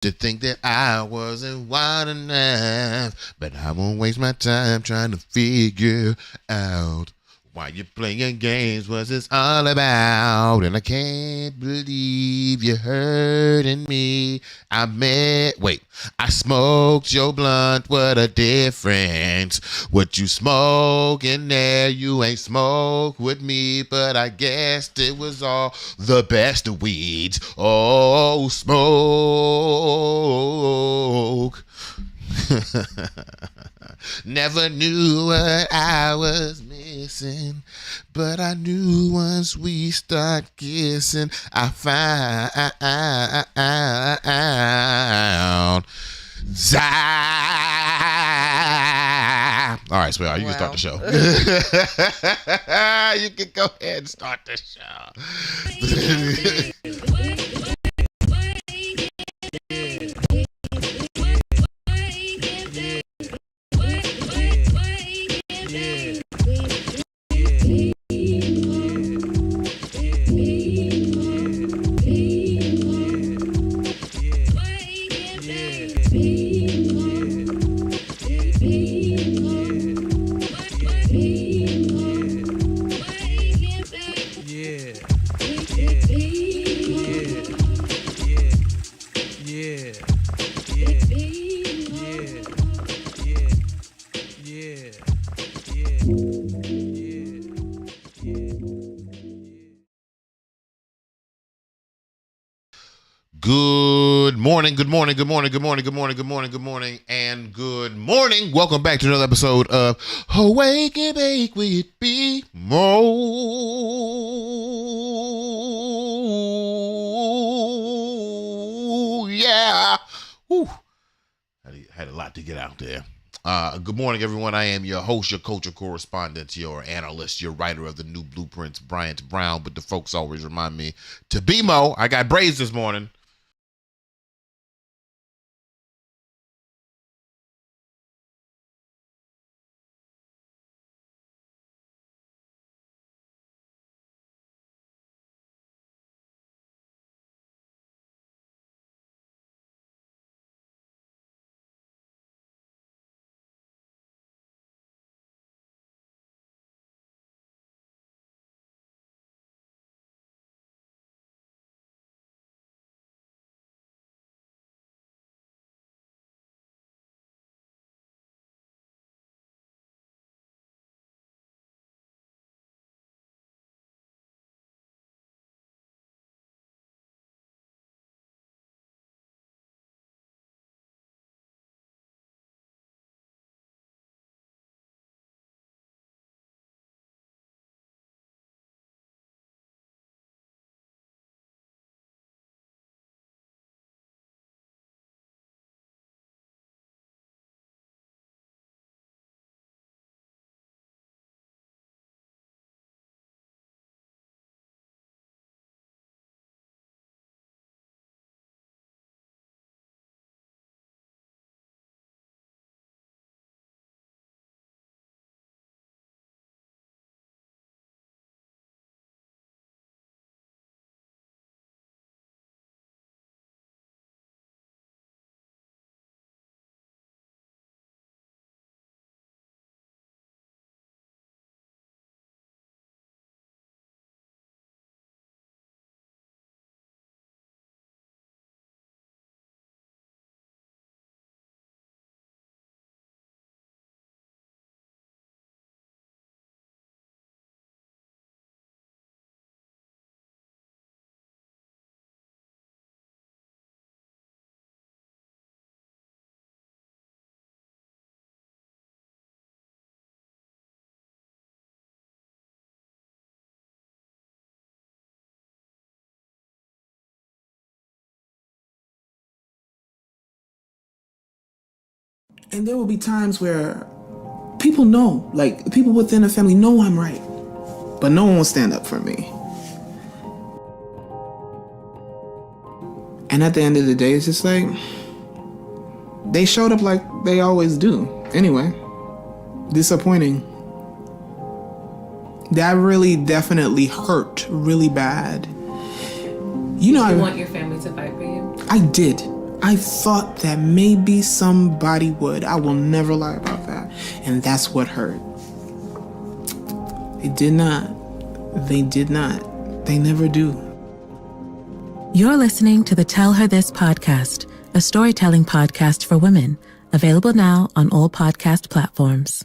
to think that I wasn't wild enough, but I won't waste my time trying to figure out why you playing games, what's this all about? And I can't believe you're hurting me. I smoked your blunt, what a difference. What you smoke in there, you ain't smoke with me, but I guess it was all the best of weeds. Oh, smoke. Never knew what I was missing, but I knew once we start kissing, I found all right, sweetheart, you can start the show. You can go ahead and start the show. Good morning, and good morning. Welcome back to another episode of Awake and Bake with BeMo. Yeah. Whew. Had a lot to get out there. Good morning, everyone. I am your host, your culture correspondent, your analyst, your writer of the new blueprints, Bryant Brown, but the folks always remind me to BeMo. I got braids this morning. And there will be times where people know, like people within the family know I'm right, but no one will stand up for me. And at the end of the day, it's just like, they showed up like they always do. Anyway, disappointing. That really definitely hurt really bad. You know, you want your family to fight for you? I did. I thought that maybe somebody would. I will never lie about that. And that's what hurt. They did not. They did not. They never do. You're listening to the Tell Her This podcast, a storytelling podcast for women, available now on all podcast platforms.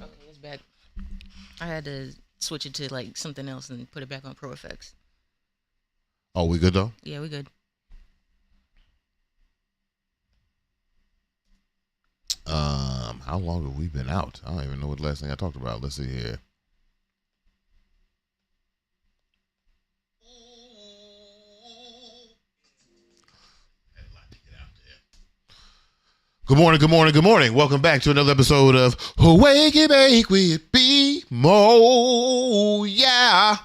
Okay, it's back. I had to switch it to like something else and put it back on Pro Effects. Oh, we good though? Yeah, we good. How long have we been out? I don't even know what the last thing I talked about. Let's see here. Good morning, good morning, good morning. Welcome back to another episode of Wake and Bake with BeMo. Yeah.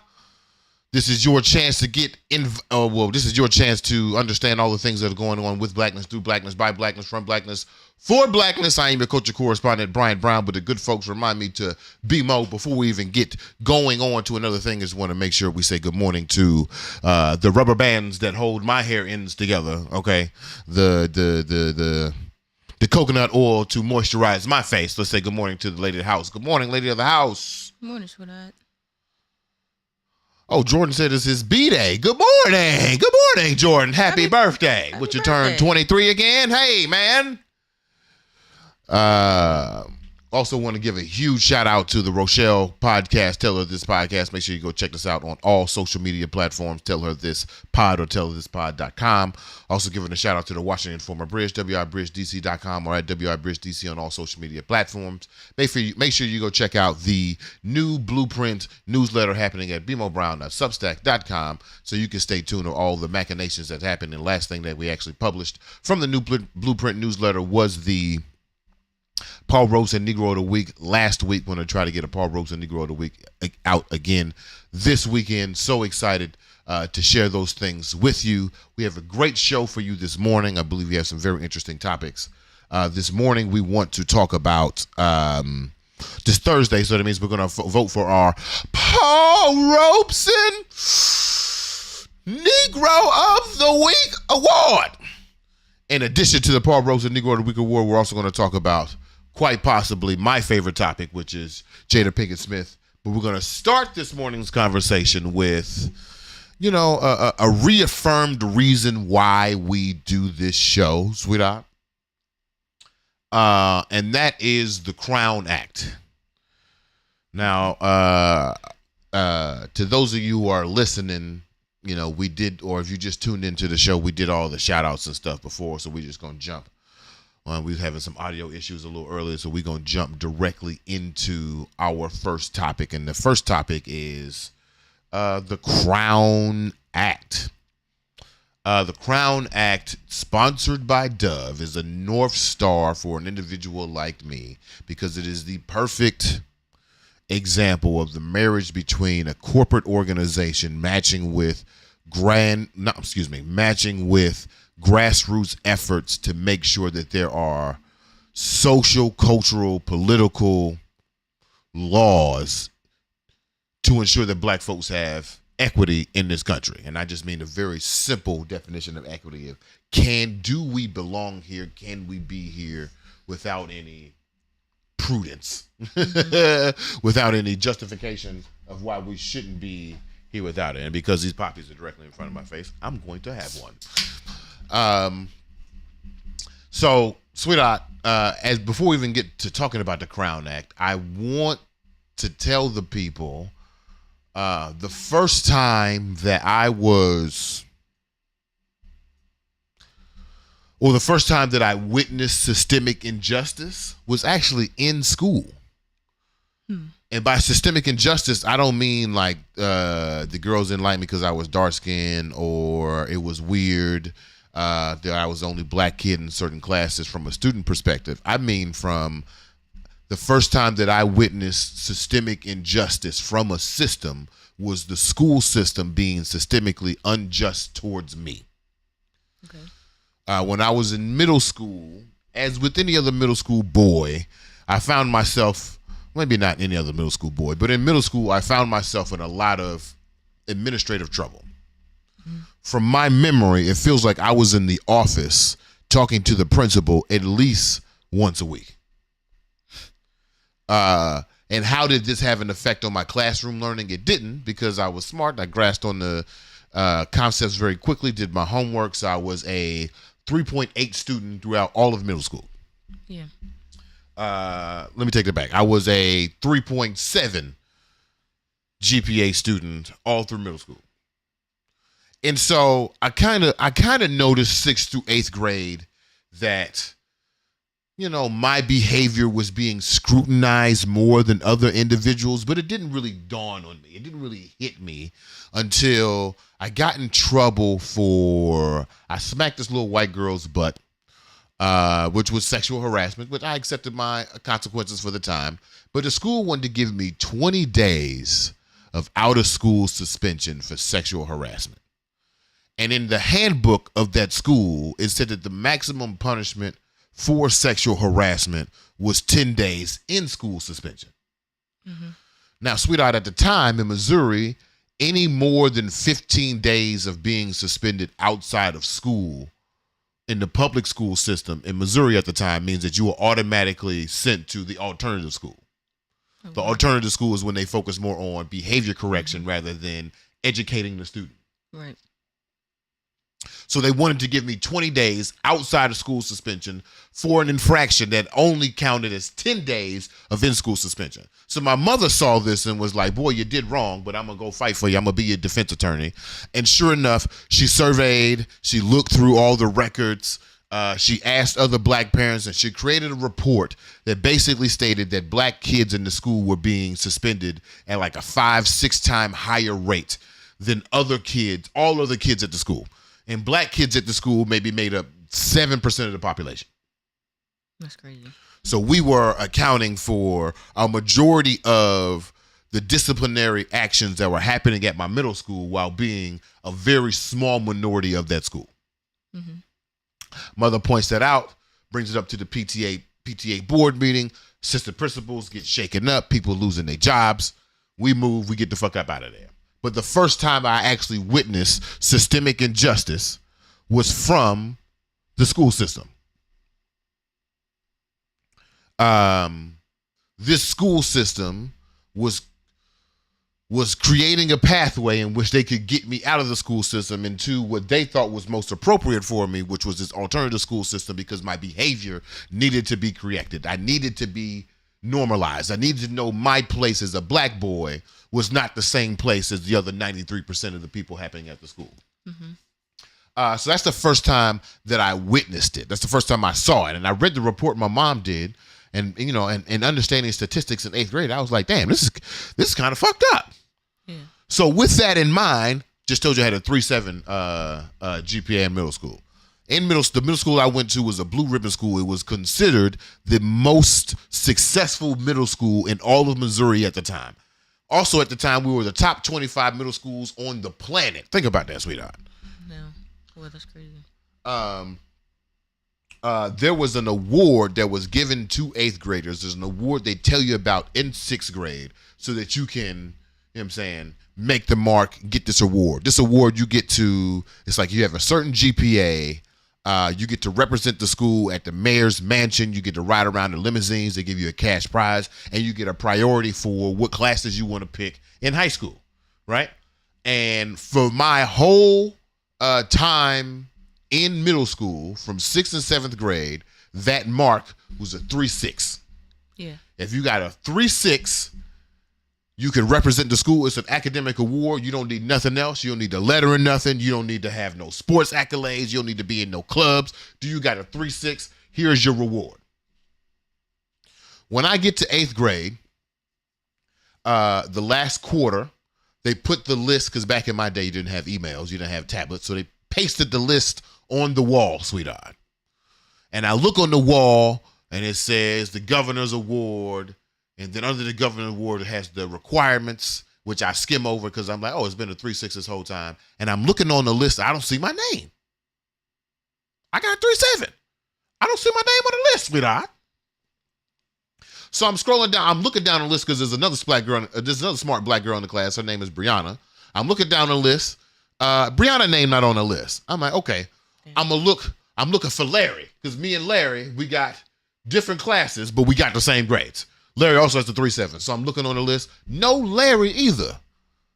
This is your chance to get this is your chance to understand all the things that are going on with blackness, through blackness, by blackness, from blackness, for blackness. I am your culture correspondent, Brian Brown, but the good folks remind me to BeMo before we even get going on to another thing. I just want to make sure we say good morning to the rubber bands that hold my hair ends together. Okay. The coconut oil to moisturize my face. Let's say good morning to the lady of the house. Good morning, lady of the house. Good morning, sweetheart. Oh, Jordan said it's his B-Day. Good morning. Good morning, Jordan. Happy birthday. Would you turn 23 again? Hey, man. Also want to give a huge shout out to the Rochelle podcast, Tell Her This podcast. Make sure you go check this out on all social media platforms, Tell Her This Pod or tellherthispod.com. Also giving a shout out to the Washington Informer Bridge, WIBridgeDC.com or at WIBridgeDC on all social media platforms. Make sure you go check out the new Blueprint newsletter happening at BeMoBrown.substack.com so you can stay tuned to all the machinations that happened. And the last thing that we actually published from the new Blueprint newsletter was the Paul Robeson Negro of the Week last week. When I try to get a Paul Robeson Negro of the Week out again this weekend. So excited to share those things with you. We have a great show for you this morning. I believe we have some very interesting topics. This morning we want to talk about this Thursday, so that means we're going to vote for our Paul Robeson Negro of the Week award. In addition to the Paul Robeson Negro of the Week award, we're also going to talk about quite possibly my favorite topic, which is Jada Pinkett Smith. But we're going to start this morning's conversation with, a reaffirmed reason why we do this show, sweetheart. And that is the Crown Act. Now, to those of you who are listening we did, or if you just tuned into the show, we did all the shout outs and stuff before, so we're just going to jump. We was having some audio issues a little earlier, so we're going to jump directly into our first topic. And the first topic is the Crown Act. The Crown Act, sponsored by Dove, is a North Star for an individual like me because it is the perfect example of the marriage between a corporate organization matching with grassroots efforts to make sure that there are social, cultural, political laws to ensure that black folks have equity in this country. And I just mean a very simple definition of equity of do we belong here? Can we be here without any prudence, without any justification of why we shouldn't be here without it? And because these poppies are directly in front of my face, I'm going to have one. So, sweetheart, as before we even get to talking about the Crown Act, I want to tell the people the first time that I witnessed systemic injustice was actually in school. And by systemic injustice, I don't mean like the girls didn't like me because I was dark skinned, or it was weird that I was the only black kid in certain classes from a student perspective. I mean from the first time that I witnessed systemic injustice from a system was the school system being systemically unjust towards me. Okay. When I was in middle school, as with any other middle school boy, I found myself, maybe not any other middle school boy, but in middle school, I found myself in a lot of administrative trouble. From my memory, it feels like I was in the office talking to the principal at least once a week. And how did this have an effect on my classroom learning? It didn't, because I was smart. I grasped on the concepts very quickly, did my homework. So I was a 3.8 student throughout all of middle school. Yeah. Let me take it back. I was a 3.7 GPA student all through middle school. And so I kind of noticed 6th through 8th grade that, my behavior was being scrutinized more than other individuals, but it didn't really dawn on me. It didn't really hit me until I got in trouble I smacked this little white girl's butt, which was sexual harassment, which I accepted my consequences for the time. But the school wanted to give me 20 days of out-of-school suspension for sexual harassment. And in the handbook of that school, it said that the maximum punishment for sexual harassment was 10 days in school suspension. Mm-hmm. Now, sweetheart, at the time in Missouri, any more than 15 days of being suspended outside of school in the public school system in Missouri at the time means that you were automatically sent to the alternative school. Okay. The alternative school is when they focus more on behavior correction rather than educating the student. Right. So they wanted to give me 20 days outside of school suspension for an infraction that only counted as 10 days of in-school suspension. So my mother saw this and was like, boy, you did wrong, but I'm going to go fight for you. I'm going to be your defense attorney. And sure enough, she surveyed, she looked through all the records, she asked other black parents, and she created a report that basically stated that black kids in the school were being suspended at like a 5-6 time higher rate than other kids, all other kids at the school. And black kids at the school maybe made up 7% of the population. That's crazy. So we were accounting for a majority of the disciplinary actions that were happening at my middle school while being a very small minority of that school. Mm-hmm. Mother points that out, brings it up to the PTA board meeting. Assistant principals get shaken up, people losing their jobs. We move, we get the fuck up out of there. But the first time I actually witnessed systemic injustice was from the school system. This school system was creating a pathway in which they could get me out of the school system into what they thought was most appropriate for me, which was this alternative school system, because my behavior needed to be corrected. I needed to be normalized. I needed to know my place as a black boy was not the same place as the other 93% of the people happening at the school. So that's the first time that I witnessed it. That's the first time I saw it. And I read the report my mom did, and you know, and understanding statistics in 8th grade, I was like, damn, this is kind of fucked up. Yeah. So with that in mind, just told you I had a 3.7 GPA in middle school. The middle school I went to was a blue ribbon school. It was considered the most successful middle school in all of Missouri at the time. Also at the time, we were the top 25 middle schools on the planet. Think about that, sweetheart. No. Well, that's crazy. There was an award that was given to 8th graders. There's an award they tell you about in 6th grade so that you can, you know what I'm saying, make the mark, get this award. This award you get to, it's like you have a certain GPA. You get to represent the school at the mayor's mansion. You get to ride around in limousines. They give you a cash prize, and you get a priority for what classes you want to pick in high school, right? And for my whole time in middle school, from 6th and 7th grade, that mark was a 3.6. Yeah. If you got a 3.6, you can represent the school. It's an academic award. You don't need nothing else. You don't need a letter or nothing. You don't need to have no sports accolades. You don't need to be in no clubs. Do you got a 3.6? Here's your reward. When I get to 8th grade, the last quarter, they put the list, because back in my day, you didn't have emails. You didn't have tablets. So they pasted the list on the wall, sweetheart. And I look on the wall, and it says the governor's award. And then under the governor's award, it has the requirements, which I skim over because I'm like, oh, it's been a 3.6 this whole time. And I'm looking on the list. I don't see my name. I got a 3.7. I don't see my name on the list, sweetheart. So I'm scrolling down. I'm looking down the list because there's another smart black girl in the class. Her name is Brianna. I'm looking down the list. Brianna's name not on the list. I'm like, okay. I'm looking for Larry, because me and Larry, we got different classes, but we got the same grades. Larry also has the 3.7. So I'm looking on the list. No Larry either.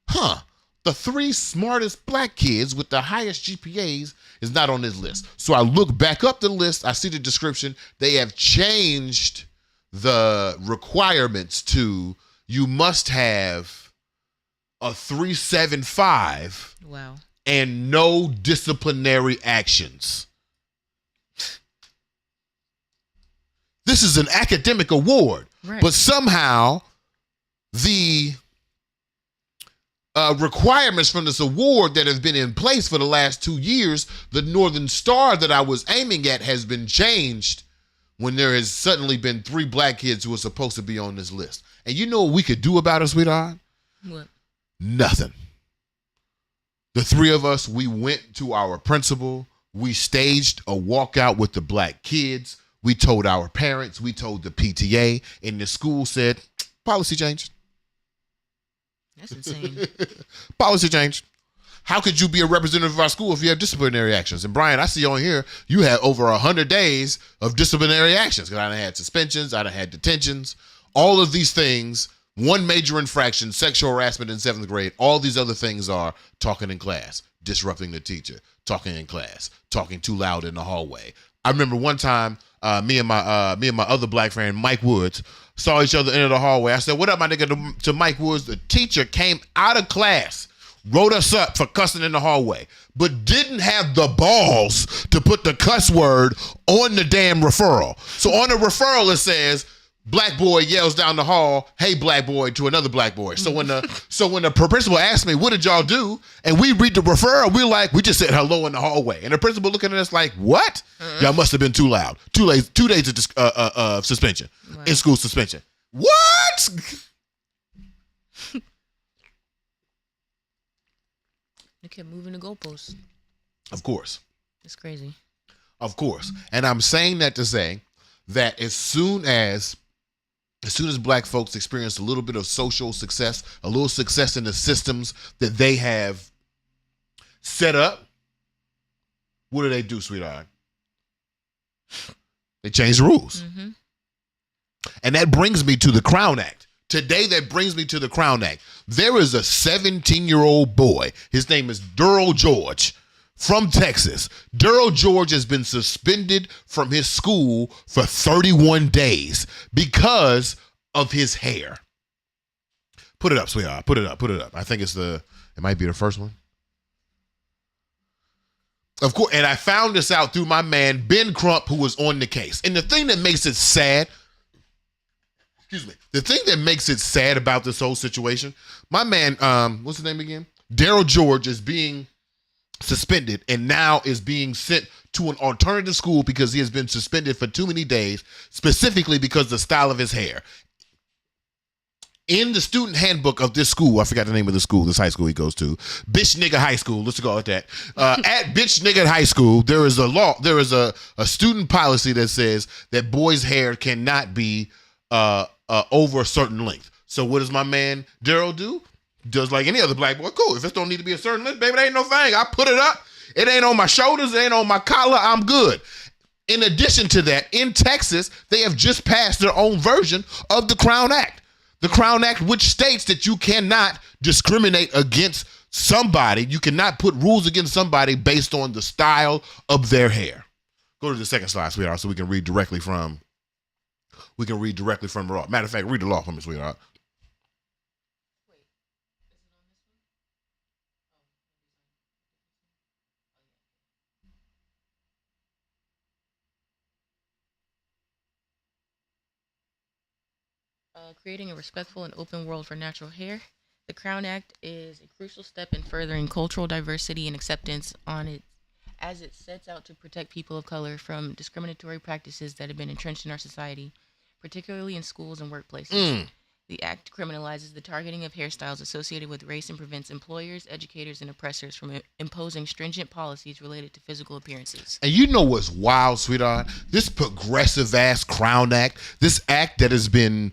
The 3 smartest black kids with the highest GPAs is not on this list. So I look back up the list. I see the description. They have changed the requirements to you must have a 3.75. Wow. And no disciplinary actions. This is an academic award, right. But somehow the requirements from this award that have been in place for the last 2 years, the Northern Star that I was aiming at has been changed when there has suddenly been 3 black kids who are supposed to be on this list. And you know what we could do about it, sweetheart? What? Nothing. The 3 of us, we went to our principal. We staged a walkout with the black kids. We told our parents. We told the PTA. And the school said, policy changed. That's insane. Policy changed. How could you be a representative of our school if you have disciplinary actions? And Brian, I see on here, you had over 100 days of disciplinary actions. Because I done had suspensions. I done had detentions. All of these things. 1 major infraction, sexual harassment in 7th grade. All these other things are talking in class, disrupting the teacher, talking in class, talking too loud in the hallway. I remember one time, me and my other black friend, Mike Woods, saw each other in the hallway. I said, "What up, my nigga?" to Mike Woods. The teacher came out of class, wrote us up for cussing in the hallway, but didn't have the balls to put the cuss word on the damn referral. So on the referral, it says, black boy yells down the hall, "Hey, black boy," to another black boy. So when the principal asked me, "What did y'all do?" and we read the referral, we just said hello in the hallway. And the principal looking at us like, "What? Y'all must have been too loud. 2 days of suspension, wow. In school suspension." What? They kept moving the goalposts. Of course. It's crazy. Of course. And I'm saying that to say that as soon as black folks experience a little bit of social success, a little success in the systems that they have set up, what do, sweetheart? They change the rules. Mm-hmm. And that brings me to the Crown Act. Today, that brings me to the Crown Act. There is a 17-year-old boy. His name is Durrell George from Texas. Durrell George has been suspended from his school for 31 days because of his hair. Put it up, sweetheart. Put it up. I think it might be the first one. Of course, and I found this out through my man, Ben Crump, who was on the case. And the thing that makes it sad, the thing that makes it sad about this whole situation, my man, what's his name again? Daryl George is being suspended and now is being sent to an alternative school because he has been suspended for too many days, specifically because of the style of his hair. In the student handbook of this school, I forgot the name of the school, this high school he goes to, Bitch Nigga High School, let's go with that. At Bitch Nigga High School, there is a student policy that says that boys' hair cannot be over a certain length. So what does my man Daryl do? Does like any other black boy, cool. If it don't need to be a certain length, baby, it ain't no thing. I put it up. It ain't on my shoulders. It ain't on my collar. I'm good. In addition to that, in Texas, they have just passed their own version of the Crown Act. The Crown Act, which states that you cannot discriminate against somebody. You cannot put rules against somebody based on the style of their hair. Go to the second slide, sweetheart, so we can read directly from the law. Matter of fact, read the law for me, sweetheart. Creating a respectful and open world for natural hair. The Crown Act is a crucial step in furthering cultural diversity and acceptance as it sets out to protect people of color from discriminatory practices that have been entrenched in our society, particularly in schools and workplaces. The act criminalizes the targeting of hairstyles associated with race and prevents employers, educators, and oppressors from imposing stringent policies related to physical appearances. And you know what's wild, sweetheart? This progressive-ass Crown Act, this act that has been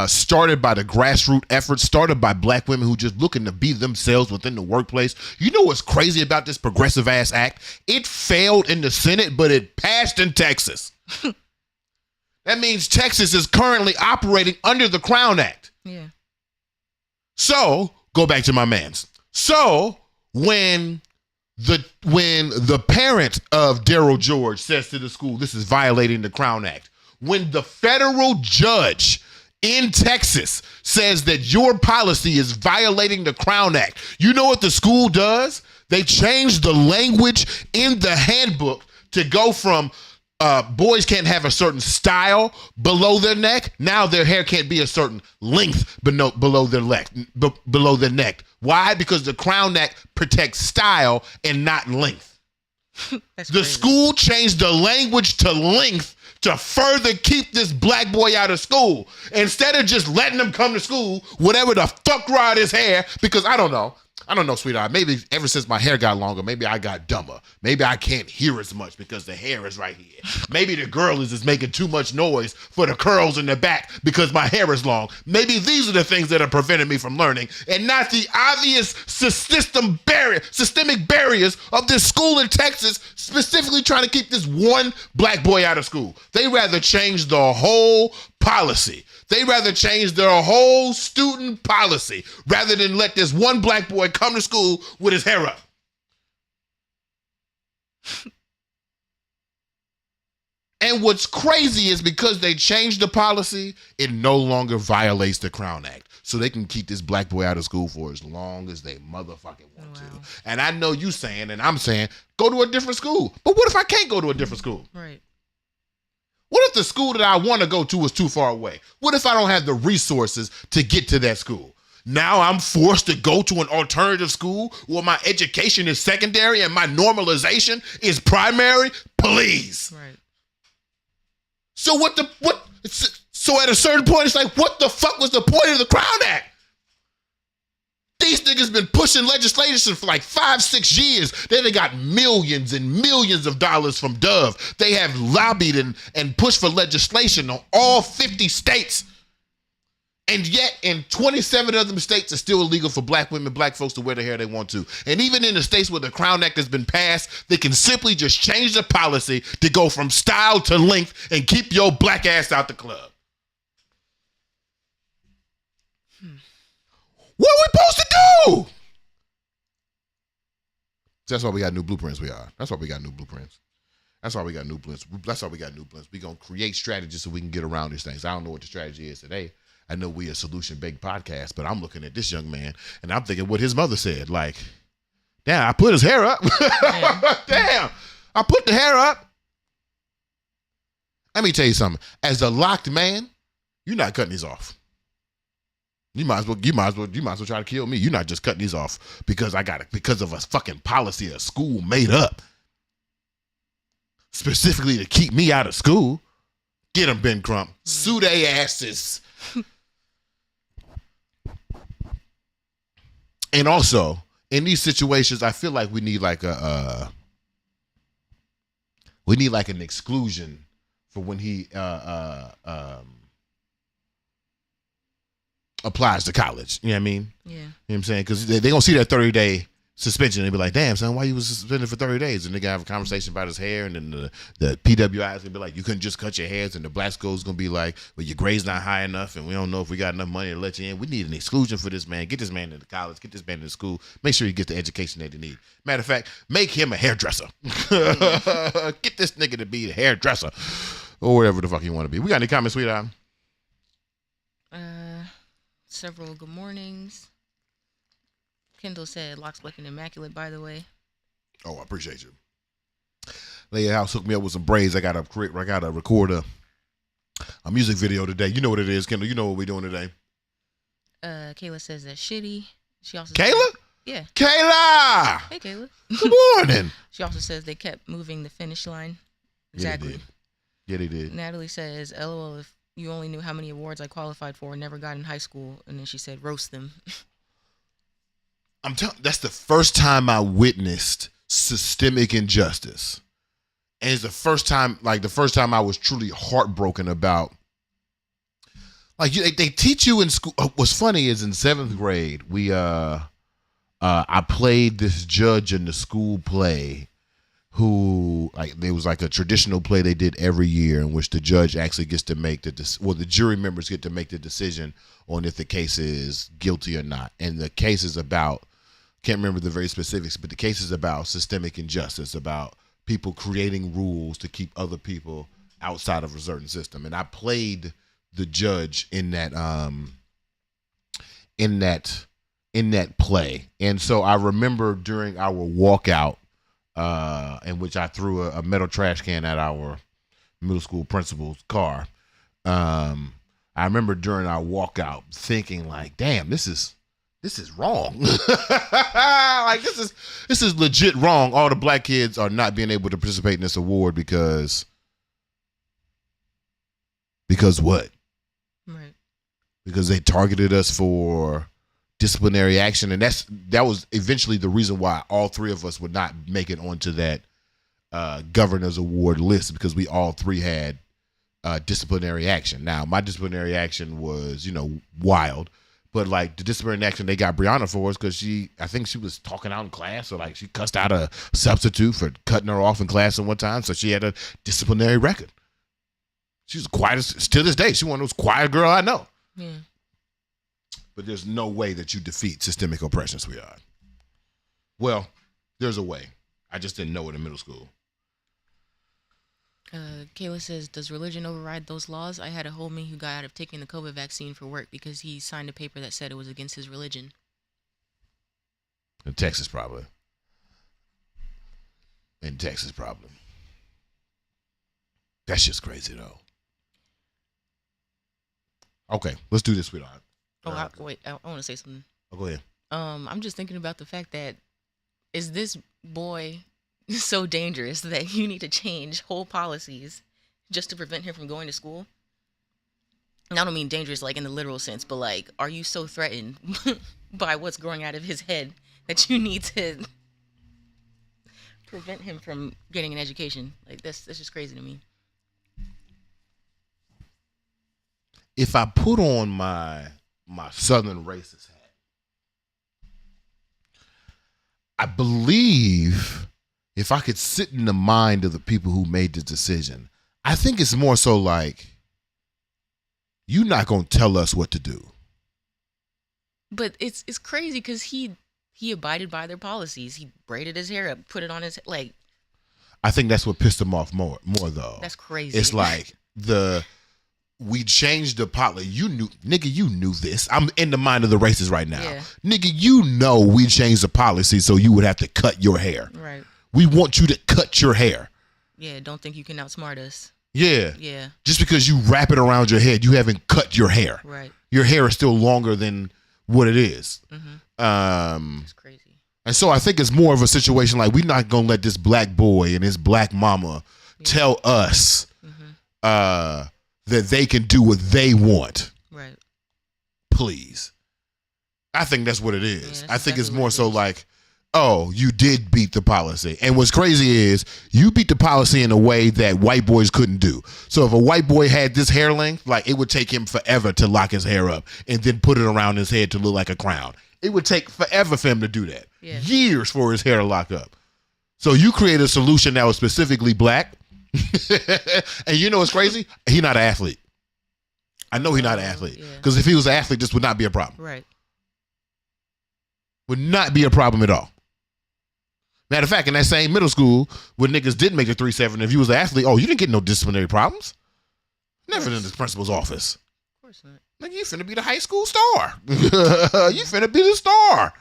started by the grassroots effort, started by black women who just looking to be themselves within the workplace. You know what's crazy about this progressive-ass act? It failed in the Senate, but it passed in Texas. That means Texas is currently operating under the Crown Act. Yeah. So, go back to my mans. So, when the parent of Daryl George says to the school, this is violating the Crown Act, when the federal judge in Texas says that your policy is violating the Crown Act, you know what the school does? They change the language in the handbook to go from boys can't have a certain style below their neck. Now their hair can't be a certain length below their neck. Why? Because the Crown Act protects style and not length. The school changed the language to length to further keep this black boy out of school. Instead of just letting him come to school, whatever the fuck ride his hair, because I don't know, sweetheart. Maybe ever since my hair got longer, maybe I got dumber. Maybe I can't hear as much because the hair is right here. Maybe the girl is just making too much noise for the curls in the back because my hair is long. Maybe these are the things that are preventing me from learning and not the obvious systemic barriers of this school in Texas, specifically trying to keep this one black boy out of school. They rather change the whole policy. They rather change their whole student policy rather than let this one black boy come to school with his hair up. And what's crazy is because they changed the policy, it no longer violates the Crown Act. So they can keep this black boy out of school for as long as they motherfucking want to. And I know you saying, and I'm saying, go to a different school. But what if I can't go to a different school? Right. What if the school that I want to go to is too far away? What if I don't have the resources to get to that school? Now I'm forced to go to an alternative school where my education is secondary and my normalization is primary? Please. Right. So so at a certain point, it's like, what the fuck was the point of the Crown Act? These niggas been pushing legislation for like 5-6 years. They got millions and millions of dollars from Dove. They have lobbied and pushed for legislation on all 50 states. And yet in 27 of them states, it's still illegal for black women, black folks to wear the hair they want to. And even in the states where the Crown Act has been passed, they can simply just change the policy to go from style to length and keep your black ass out the club. What are we supposed to do? That's why we got new blueprints. That's why we got new blueprints. That's why we got new blueprints. We're going to create strategies so we can get around these things. I don't know what the strategy is today. I know we a solution-based podcast, but I'm looking at this young man, and I'm thinking what his mother said. Like, damn, I put his hair up. Damn, I put the hair up. Let me tell you something. As a locked man, you're not cutting these off. You might as well try to kill me. You're not just cutting these off because because of a fucking policy a school made up specifically to keep me out of school. Get them, Ben Crump. Sue they asses. And also, in these situations, I feel like we need like an exclusion for when he applies to college. You know what I mean? Yeah. You know what I'm saying? Because they going to see that 30-day suspension and be like, damn, son, why you was suspended for 30 days? And they got to have a conversation about his hair, and then the PWI is going to be like, you couldn't just cut your hairs, and the black school is going to be like, well, your grade's not high enough, and we don't know if we got enough money to let you in. We need an exclusion for this man. Get this man into college. Get this man into school. Make sure he gets the education that he needs. Matter of fact, make him a hairdresser. Get this nigga to be a hairdresser or whatever the fuck you want to be. We got any comments, sweetheart? Several good mornings. Kendall said, locks looking immaculate, by the way. Oh, I appreciate you. Lay your house, hook me up with some braids. I gotta record a music video today. You know what it is, Kendall. You know what we're doing today. Kayla says that's shitty. She also Kayla? Said, yeah. Kayla! Hey, Kayla. Good morning. She also says they kept moving the finish line. Exactly. Yeah, they did. Natalie says, LOL, if you only knew how many awards I qualified for and never got in high school. And then she said, roast them. That's the first time I witnessed systemic injustice. And it's the first time I was truly heartbroken about, like, they teach you in school. What's funny is in 7th grade, I played this judge in the school play who, like, there was like a traditional play they did every year in which the judge actually gets to make the jury members get to make the decision on if the case is guilty or not. And the case is about, can't remember the very specifics, but the case is about systemic injustice, about people creating rules to keep other people outside of a certain system. And I played the judge in that play. And so I remember during our walkout, in which I threw a metal trash can at our middle school principal's car. I remember during our walkout thinking like, damn, this is wrong. Like this is legit wrong. All the black kids are not being able to participate in this award because what? Right. Because they targeted us for disciplinary action, and that was eventually the reason why all three of us would not make it onto that governor's award list, because we all three had disciplinary action. Now, my disciplinary action was, wild. But like the disciplinary action they got Brianna for is because I think she was talking out in class, or like she cussed out a substitute for cutting her off in class at one time. So she had a disciplinary record. She was the quietest, to this day, she's one of those quiet girl I know. Yeah. But there's no way that you defeat systemic oppression, sweetheart. Well, there's a way. I just didn't know it in middle school. Kayla says, does religion override those laws? I had a homie who got out of taking the COVID vaccine for work because he signed a paper that said it was against his religion. In Texas, probably. That's just crazy, though. Okay, let's do this, sweetheart. Wait, I want to say something. Oh, go ahead. I'm just thinking about the fact that, is this boy so dangerous that you need to change whole policies just to prevent him from going to school? And I don't mean dangerous like in the literal sense, but like, are you so threatened by what's growing out of his head that you need to prevent him from getting an education? Like, that's just crazy to me. If I put on my Southern racist hat, I believe if I could sit in the mind of the people who made the decision, I think it's more so like, you're not going to tell us what to do. But it's crazy because he abided by their policies. He braided his hair up, put it on his, like. I think that's what pissed him off more though. That's crazy. It's like we changed the policy. You knew this. I'm in the mind of the racists right now. Yeah. Nigga, we changed the policy so you would have to cut your hair. Right. We want you to cut your hair. Yeah, don't think you can outsmart us. Yeah. Yeah. Just because you wrap it around your head, you haven't cut your hair. Right. Your hair is still longer than what it is. It's crazy. And so I think it's more of a situation like we're not going to let this black boy and his black mama tell us that they can do what they want. Right. Please. I think that's what it is. Yeah, I think exactly it's more what it so is. like, oh, you did beat the policy. And what's crazy is you beat the policy in a way that white boys couldn't do. So if a white boy had this hair length, like it would take him forever to lock his hair up and then put it around his head to look like a crown. It would take forever for him to do that. Yeah. Years for his hair to lock up. So you created a solution that was specifically black. And you know what's crazy? He's not an athlete. I know he's not an athlete. Because if he was an athlete, this would not be a problem. Right. Would not be a problem at all. Matter of fact, in that same middle school, when niggas did make the 3-7, if you was an athlete, you didn't get no disciplinary problems. Never in the principal's office. Of course not. Nigga, you finna be the high school star. You finna be the star.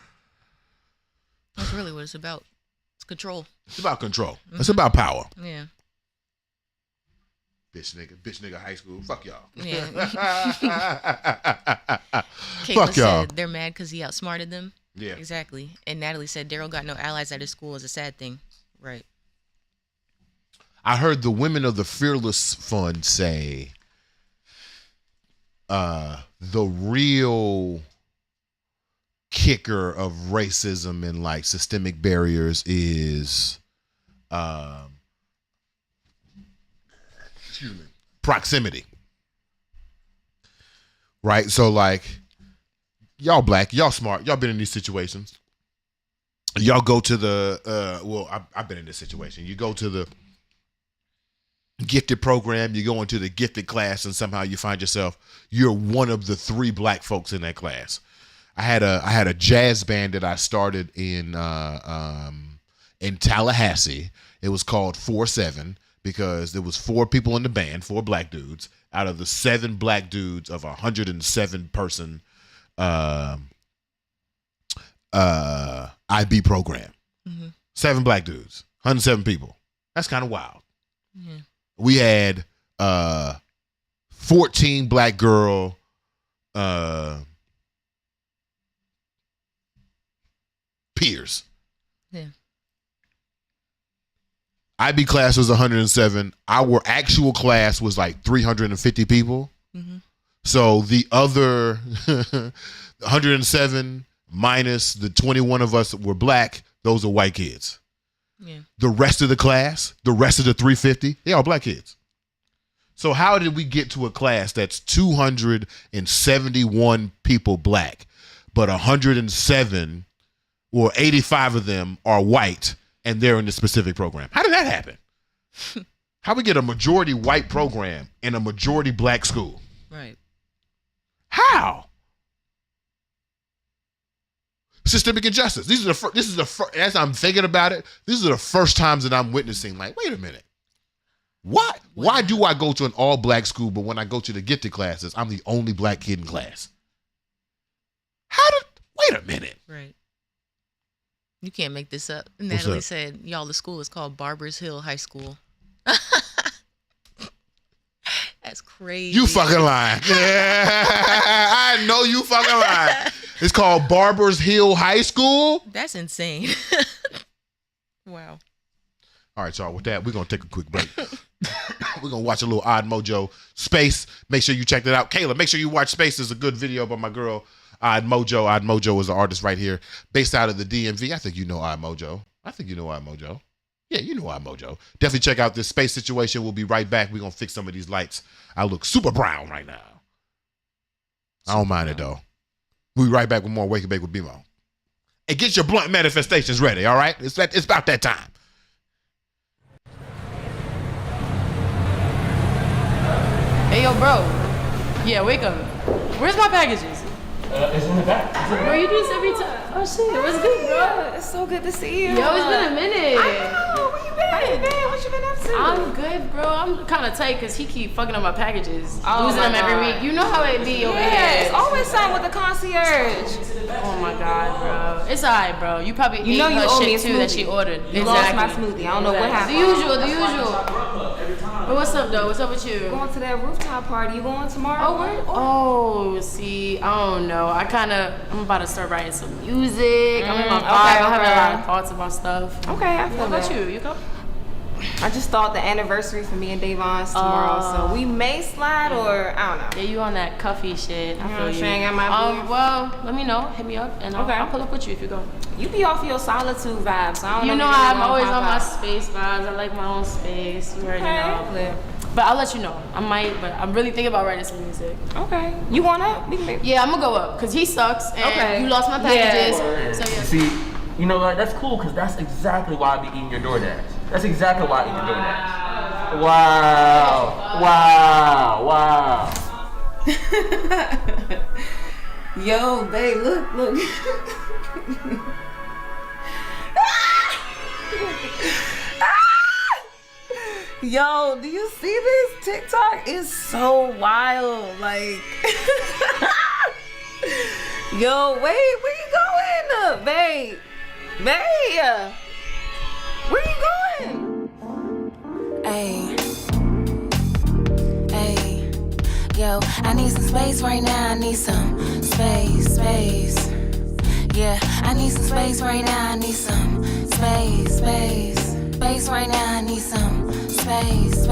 That's really what it's about. It's control. It's about control. It's about power. Yeah. Bitch nigga high school. Fuck y'all. Yeah. Caitlin Fuck y'all. said they're mad because he outsmarted them. Yeah. Exactly. And Natalie said Daryl got no allies at his school is a sad thing. Right. I heard the women of the Fearless Fund say the real kicker of racism and like systemic barriers is proximity. Right? So like y'all black, y'all smart, y'all been in these situations. Y'all go to the I've been in this situation. You go to the gifted program, you go into the gifted class, and somehow you find yourself you're one of the 3 black folks in that class. I had a jazz band that I started in Tallahassee. It was called 4-7 because there was 4 people in the band, 4 black dudes out of the 7 black dudes of a 107 person IB program. 7 black dudes, 107 people. That's kind of wild. Yeah. We had 14 black girl peers. Yeah. IB class was 107. Our actual class was like 350 people. So the other 107 minus the 21 of us that were black, those are white kids. Yeah. The rest of the class, the rest of the 350, they are black kids. So how did we get to a class that's 271 people black, but 107 or 85 of them are white and they're in the specific program? How did that happen? How we get a majority white program in a majority black school? Right. How? Systemic injustice. This is the first, as I'm thinking about it, these are the first times that I'm witnessing, like, wait a minute. What? Why do I go to an all black school, but when I go to the gifted classes, I'm the only black kid in class? Wait a minute. Right. You can't make this up. What's Natalie up? said, y'all, the school is called Barbers Hill High School. That's crazy. You fucking lying. Yeah, I know you fucking lying. It's called Barbers Hill High School. That's insane. Wow. All right, y'all. With that, we're going to take a quick break. We're going to watch a little Odd Mojo Space. Make sure you check that out. Kayla, make sure you watch Space. It's a good video by my girl, Odd Mojo. Odd Mojo is an artist right here based out of the DMV. I think you know Odd Mojo. Yeah, you know Odd Mojo. Definitely check out this Space situation. We'll be right back. We're going to fix some of these lights. I look super brown right now. I don't mind it, though. We'll be right back with more Wake and Bake with BeMo. And get your blunt manifestations ready, all right? It's about that time. Hey, yo, bro. Yeah, wake up. Where's my packages? It's in the back. Bro, you do this every time. Oh, shit. What's good, bro? It's so good to see you. Yo, it's been a minute. I know. Where you Hey, man, what you been up to? I'm good, bro. I'm kind of tight because he keep fucking up my packages. Oh, losing my them every God. week. You know how it be over Yeah, here. it's always something with the concierge. Oh my God, bro. It's alright, bro. You probably You know ate you her owe me shit a too that smoothie. she ordered. You lost my smoothie. I don't know what happened. The usual. But what's up, though? What's up with you? Going to that rooftop party. You going tomorrow? Oh, where? Oh, see, I don't know. I'm about to start writing some music. I'm in my vibe. I'm having a lot of thoughts about stuff. Okay, I feel What about that. you? You go? I just thought the anniversary for me and Davon's tomorrow, so we may slide or I don't know. Yeah, you on that cuffy shit. I know feel what I'm you. saying? I might be- Well, let me know. Hit me up, and I'll pull up with you if you go. You be off your solitude vibes, so I don't know. You know if you I'm really always wanna on my pop out. space vibes. I like my own space. You already know. Okay. But I'll let you know. I might, but I'm really thinking about writing some music. Okay. You want up? We can make. Yeah, I'm gonna go up because he sucks and Okay. you lost my packages. Yeah. So yeah. See, you know what? That's cool because that's exactly why I be eating your DoorDash. That's exactly why I eat your DoorDash. Wow. Yo, babe, look. Yo, do you see this? TikTok is so wild. Like, yo, wait, where you going, babe? Babe, where you going? Ayy, yo, I need some space right now. I need some space. Yeah, I need some space right now. I need some space right now. I need some space.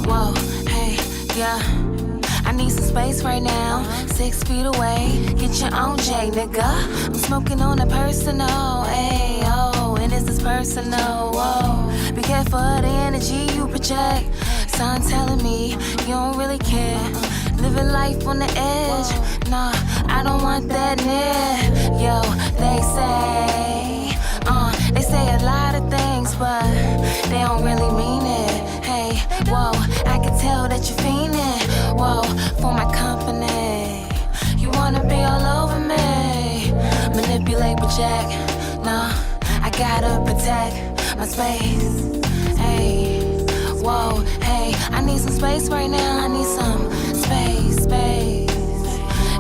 Whoa, hey, yeah. I need some space right now. 6 feet away, get your own J, nigga. I'm smoking on a personal, ayy, oh, and this is personal, whoa. Be careful of the energy you project. Sign telling me you don't really care. Living life on the edge, nah, I don't want that near. Yo, they say a lot of things, but they don't really mean it. Hey, whoa, I can tell that you're fiending, whoa, for my company. You wanna be all over me, manipulate, project. No, I gotta protect my space. Hey, whoa, hey, I need some space right now. I need some space.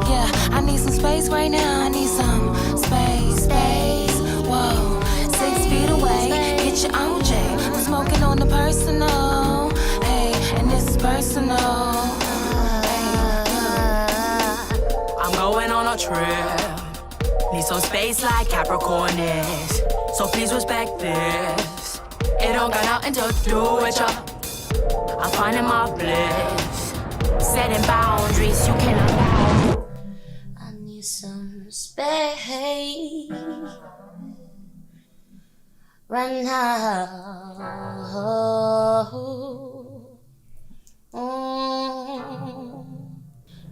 Yeah, I need some space right now. I need some space. Whoa, 6 feet away, get your own J. I'm smoking on the personal. Hey, and this is personal. I'm going on a trip. Need some space like Capricorn is. So please respect this. It don't got nothing to do with ya. I'm finding my bliss. Setting boundaries you cannot bound. I need some space right now.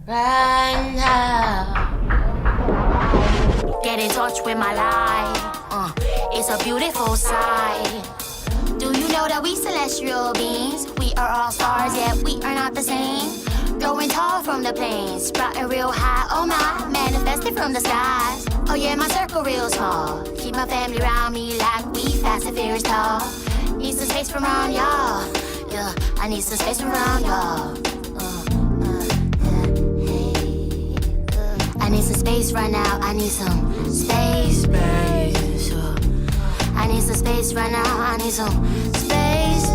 Right now. Get in touch with my life. It's a beautiful sight. Do you know that we celestial beings? We are all stars, yet we are not the same. Growing tall from the plains, sprouting real high, oh my, manifested from the skies. Oh yeah, my circle real small. Keep my family around me like we fast and furious tall. Need some space from around y'all. Yeah, I need some space from around y'all. I need some space right now. I need some space. I need some space right now. I need some space.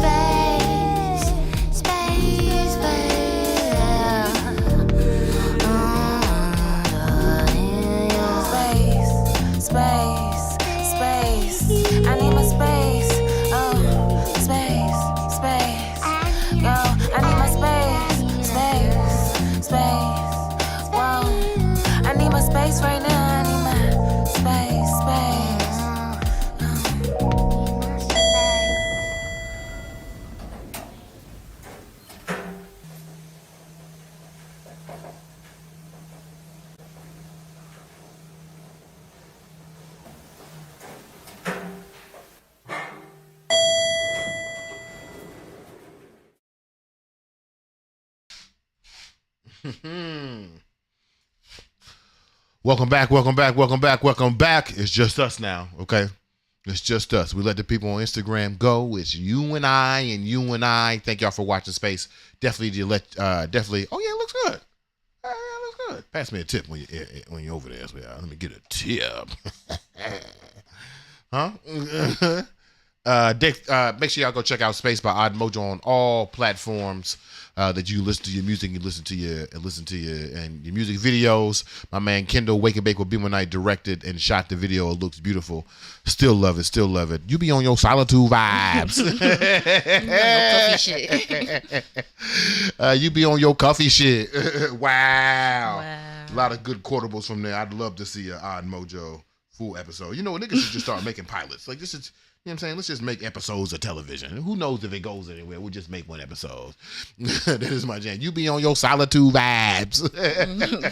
Space. I need my space. Oh, space. Yo, I need my space. Whoa, I need my space right now. I need my space. Welcome back. It's just us now, okay? It's just us. We let the people on Instagram go. It's you and I and you and I. Thank y'all for watching Space. Definitely, definitely. Oh yeah, it looks good. Yeah, it looks good. Pass me a tip when you're over there. So, let me get a tip. Huh? Make sure y'all go check out Space by Odd Mojo on all platforms that you listen to your music, and listen to your music videos. My man Kendall Wake and Bake with BeMo Night directed and shot the video. It looks beautiful. Still love it. You be on your solitude vibes. You be on your coffee shit. Wow. A lot of good quotables from there. I'd love to see an Odd Mojo full episode. You know, niggas should just start making pilots. Like, this is, you know what I'm saying? Let's just make episodes of television. Who knows if it goes anywhere? We'll just make one episode. That is my jam. You be on your solitude vibes.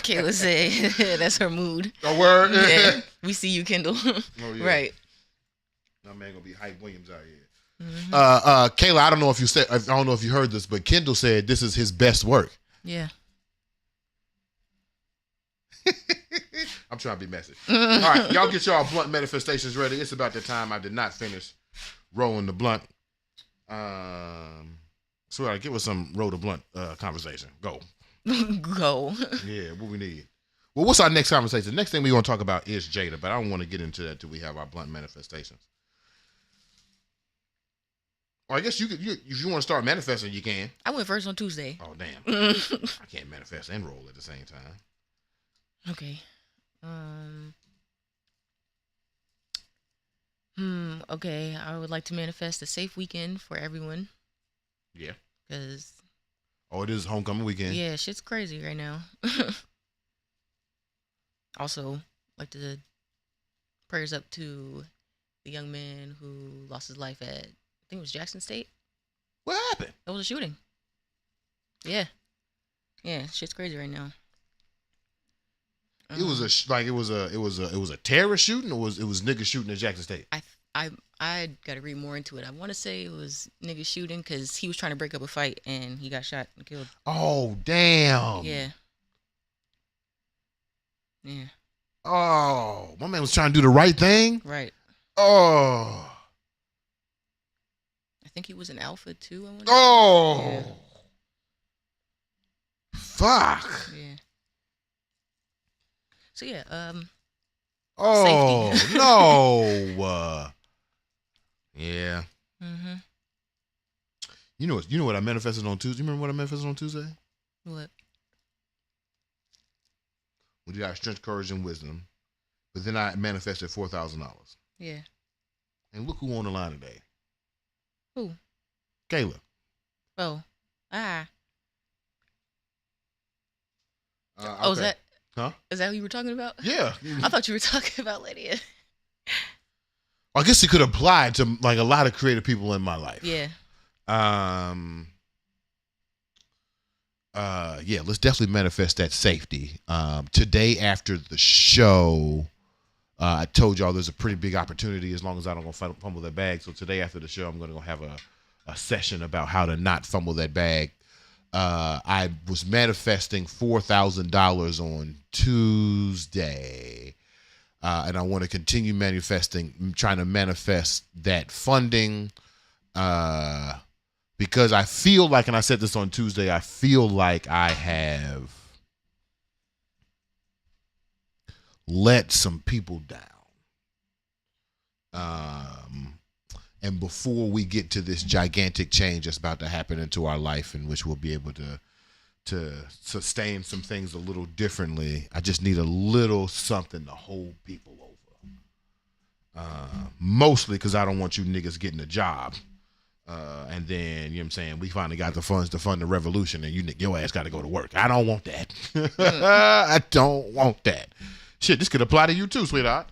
Kayla said that's her mood. A word? Yeah. We see you, Kendall. Oh, yeah. Right. My man gonna be Hype Williams out here. Mm-hmm. Kayla, I don't know if you heard this, but Kendall said this is his best work. Yeah. I'm trying to be messy. All right, y'all get y'all blunt manifestations ready. It's about the time. I did not finish rolling the blunt. So give us some roll the blunt conversation. Go. Go. Yeah, what we need. Well, what's our next conversation? The next thing we're going to talk about is Jada, but I don't want to get into that till we have our blunt manifestations. Or I guess if you want to start manifesting, you can. I went first on Tuesday. Oh, damn. I can't manifest and roll at the same time. Okay. Okay. I would like to manifest a safe weekend for everyone. Yeah. Cause. Oh, it is homecoming weekend. Yeah, shit's crazy right now. Also, like to prayers up to the young man who lost his life at, I think it was Jackson State. What happened? It was a shooting. Yeah. Yeah, shit's crazy right now. It was a terrorist shooting, or it was niggas shooting at Jackson State. I got to read more into it. I want to say it was niggas shooting because he was trying to break up a fight and he got shot and killed. Oh damn. Yeah. Yeah. Oh, my man was trying to do the right thing. Right. Oh. I think he was an alpha too. Oh. Yeah. Fuck. Yeah. So yeah, oh safety. No. Yeah. Mm-hmm. You know what I manifested on Tuesday? You remember what I manifested on Tuesday? What? We did our strength, courage, and wisdom, but then I manifested $4,000. Yeah. And look who on the line today. Who? Kayla. Oh. Okay. Is that? Huh? Is that who you were talking about? Yeah. I thought you were talking about Lydia. I guess it could apply to like a lot of creative people in my life. Yeah. Yeah, let's definitely manifest that safety. Today after the show, I told y'all there's a pretty big opportunity as long as I don't go fumble that bag. So today after the show, I'm going to go have a session about how to not fumble that bag. I was manifesting $4,000 on Tuesday. And I want to continue trying to manifest that funding. Because I feel like, and I said this on Tuesday, I feel like I have let some people down. And before we get to this gigantic change that's about to happen into our life, in which we'll be able to sustain some things a little differently, I just need a little something to hold people over. Mostly because I don't want you niggas getting a job. And then, you know what I'm saying, we finally got the funds to fund the revolution and your ass got to go to work. I don't want that. I don't want that. Shit, this could apply to you too, sweetheart.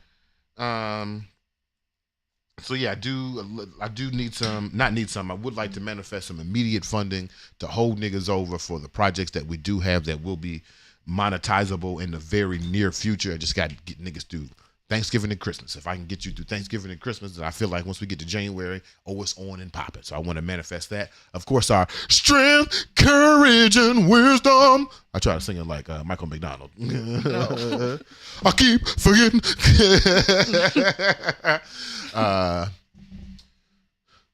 So yeah, I do need some, not need some, I would like to manifest some immediate funding to hold niggas over for the projects that we do have that will be monetizable in the very near future. I just got to get niggas through Thanksgiving and Christmas. If I can get you through Thanksgiving and Christmas, then I feel like once we get to January, it's on and popping. So I want to manifest that. Of course, our strength, courage, and wisdom. I try to sing it like Michael McDonald. No. I keep forgetting.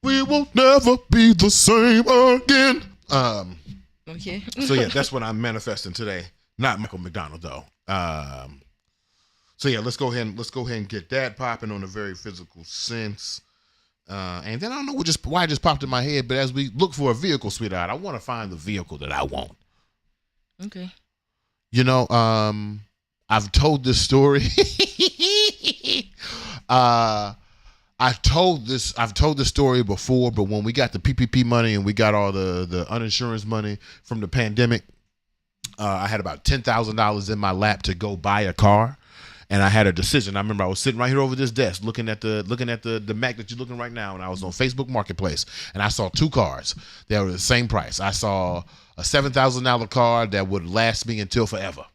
We will never be the same again. Okay. So yeah, that's what I'm manifesting today. Not Michael McDonald though. So yeah, let's go ahead and get that popping on a very physical sense. And then I don't know why it just popped in my head, but as we look for a vehicle, sweetheart, I want to find the vehicle that I want. Okay. You know, I've told this story. I've told this story before, but when we got the PPP money and we got all the uninsurance money from the pandemic, I had about $10,000 in my lap to go buy a car. And I had a decision. I remember I was sitting right here over this desk looking at the Mac that you're looking right now, and I was on Facebook Marketplace, and I saw two cars that were the same price. I saw a $7,000 car that would last me until forever.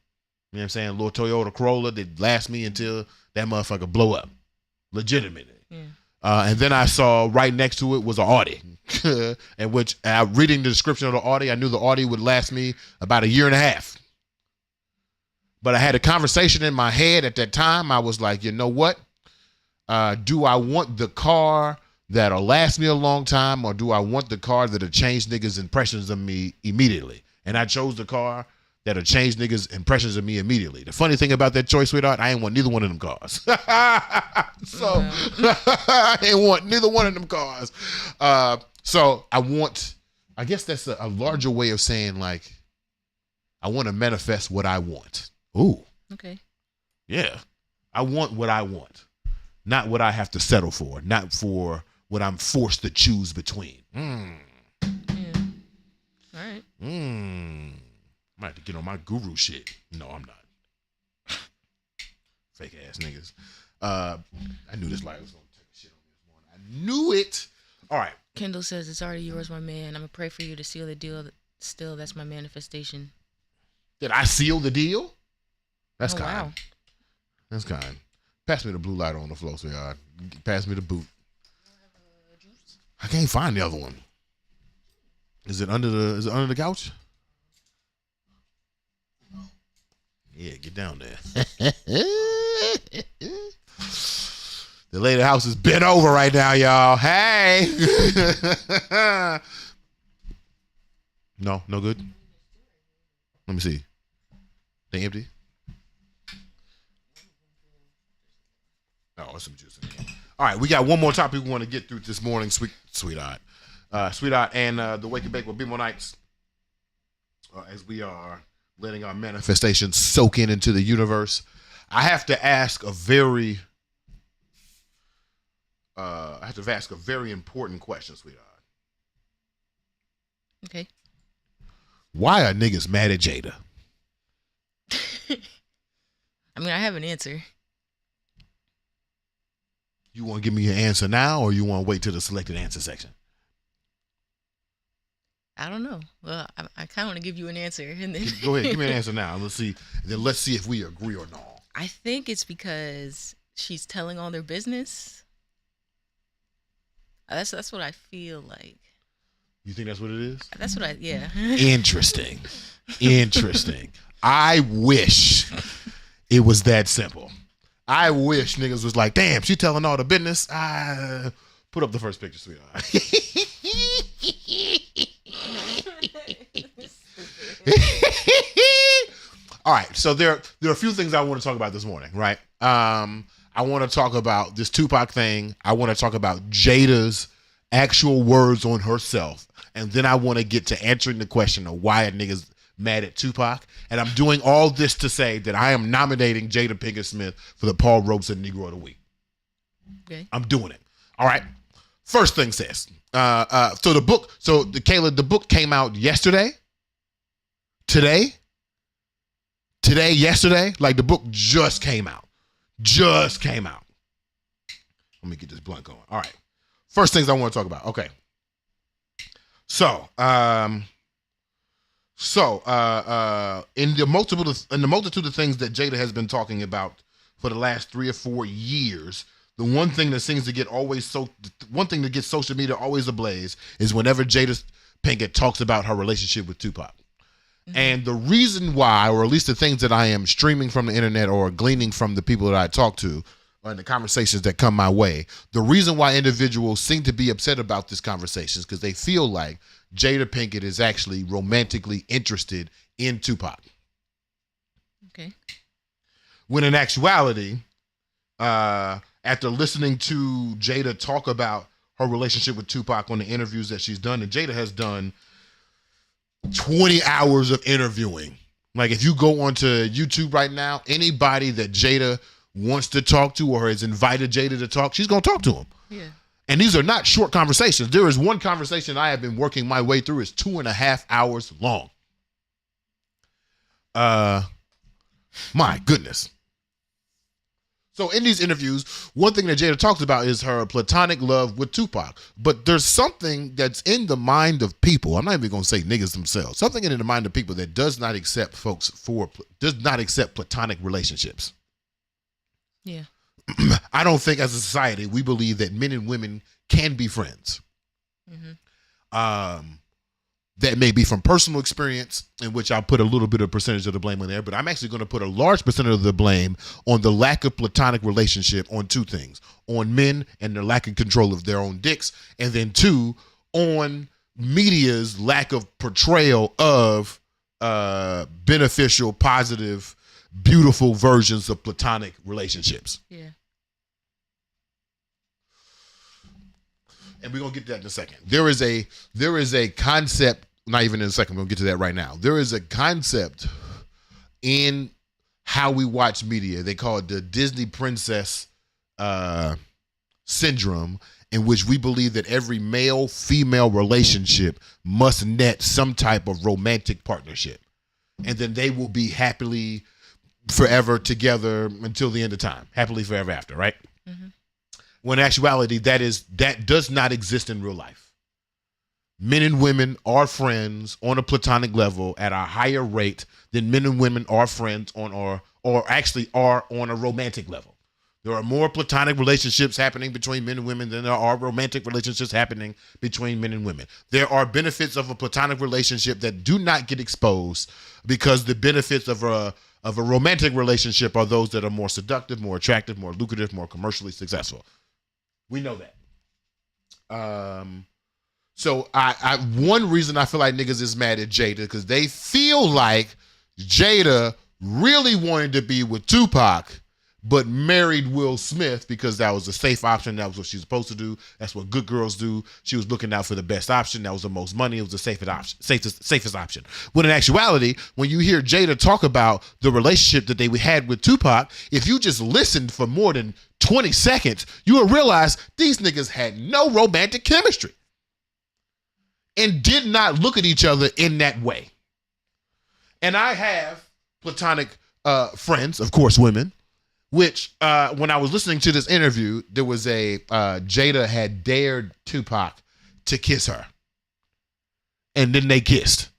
You know what I'm saying? A little Toyota Corolla that lasts me until that motherfucker blow up. Legitimately. Yeah. And then I saw right next to it was an Audi, in which reading the description of the Audi, I knew the Audi would last me about a year and a half. But I had a conversation in my head at that time. I was like, you know what? Do I want the car that'll last me a long time, or do I want the car that'll change niggas' impressions of me immediately? And I chose the car that'll change niggas' impressions of me immediately. The funny thing about that choice, sweetheart, I ain't want neither one of them cars. I ain't want neither one of them cars. So I guess that's a larger way of saying, like, I want to manifest what I want. Ooh. Okay. Yeah. I want what I want, not what I have to settle for, not for what I'm forced to choose between. Yeah. All right. I might have to get on my guru shit. No, I'm not. Fake ass niggas. I knew this light was going to take a shit on me this morning. I knew it. All right. Kendall says, it's already yours, my man. I'm going to pray for you to seal the deal. Still, that's my manifestation. Did I seal the deal? That's kind. Wow. That's kind. Pass me the blue lighter on the floor, sweetheart. Pass me the boot. I can't find the other one. Is it under the couch? Yeah, get down there. The lady house is bent over right now, y'all. Hey. No good. Let me see. They empty? Oh, some juice in there. All right, we got one more topic we want to get through this morning, sweetheart. Sweetheart and the Wake and Bake with BeMo Nights. As we are letting our manifestations soak into the universe, I have to ask a very important question, sweetheart. Okay. Why are niggas mad at Jada? I mean, I have an answer. You want to give me your answer now, or you want to wait till the selected answer section? I don't know. Well, I kind of want to give you an answer, and then go ahead, give me an answer now. Let's see. Then let's see if we agree or not. I think it's because she's telling all their business. That's what I feel like. You think that's what it is? That's what yeah. Interesting. I wish it was that simple. I wish niggas was like, damn, she telling all the business. Put up the first picture, sweetheart. All right, so there are a few things I want to talk about this morning, right? I want to talk about this Tupac thing. I want to talk about Jada's actual words on herself. And then I want to get to answering the question of why are niggas mad at Tupac. And I'm doing all this to say that I am nominating Jada Pinkett Smith for the Paul Robeson Negro of the Week. Okay. I'm doing it. All right. First thing says, the book came out yesterday. Yesterday, like the book just came out. Let me get this blunt going. All right. First things I want to talk about. Okay. So, in the multitude of things that Jada has been talking about for the last 3 or 4 years, the one thing that seems to get one thing that gets social media always ablaze is whenever Jada Pinkett talks about her relationship with Tupac. And the reason why, or at least the things that I am streaming from the internet or gleaning from the people that I talk to and the conversations that come my way, the reason why individuals seem to be upset about this conversation is because they feel like Jada Pinkett is actually romantically interested in Tupac. Okay. When in actuality, after listening to Jada talk about her relationship with Tupac on the interviews that she's done, and Jada has done 20 hours of interviewing. Like if you go onto YouTube right now, anybody that Jada wants to talk to or has invited Jada to talk, she's going to talk to him. Yeah. And these are not short conversations. There is one conversation I have been working my way through. It's 2.5 hours long. My goodness. So in these interviews, one thing that Jada talks about is her platonic love with Tupac. But there's something that's in the mind of people. I'm not even going to say niggas themselves. Something in the mind of people that does not accept platonic relationships. Yeah. I don't think as a society we believe that men and women can be friends. That may be from personal experience, in which I'll put a little bit of percentage of the blame on there, but I'm actually going to put a large percentage of the blame on the lack of platonic relationship on two things: on men and their lack of control of their own dicks, and then 2, on media's lack of portrayal of beneficial, positive, beautiful versions of platonic relationships. Yeah. And we're going to get to that in a second. There is a concept, not even in a second, we're going to get to that right now. There is a concept in how we watch media. They call it the Disney princess syndrome, in which we believe that every male-female relationship must net some type of romantic partnership. And then they will be happily forever together until the end of time. Happily forever after, right? When in actuality, that does not exist in real life. Men and women are friends on a platonic level at a higher rate than men and women are friends on or actually are on a romantic level. There are more platonic relationships happening between men and women than there are romantic relationships happening between men and women. There are benefits of a platonic relationship that do not get exposed because the benefits of a romantic relationship are those that are more seductive, more attractive, more lucrative, more commercially successful. We know that. So one reason I feel like niggas is mad at Jada, because they feel like Jada really wanted to be with Tupac, but married Will Smith because that was a safe option. That was what she's supposed to do. That's what good girls do. She was looking out for the best option. That was the most money. It was the safest option. When in actuality, when you hear Jada talk about the relationship that they had with Tupac, if you just listened for more than 20 seconds, you will realize these niggas had no romantic chemistry and did not look at each other in that way. And I have platonic friends, of course, women, which when I was listening to this interview, there was Jada had dared Tupac to kiss her. And then they kissed.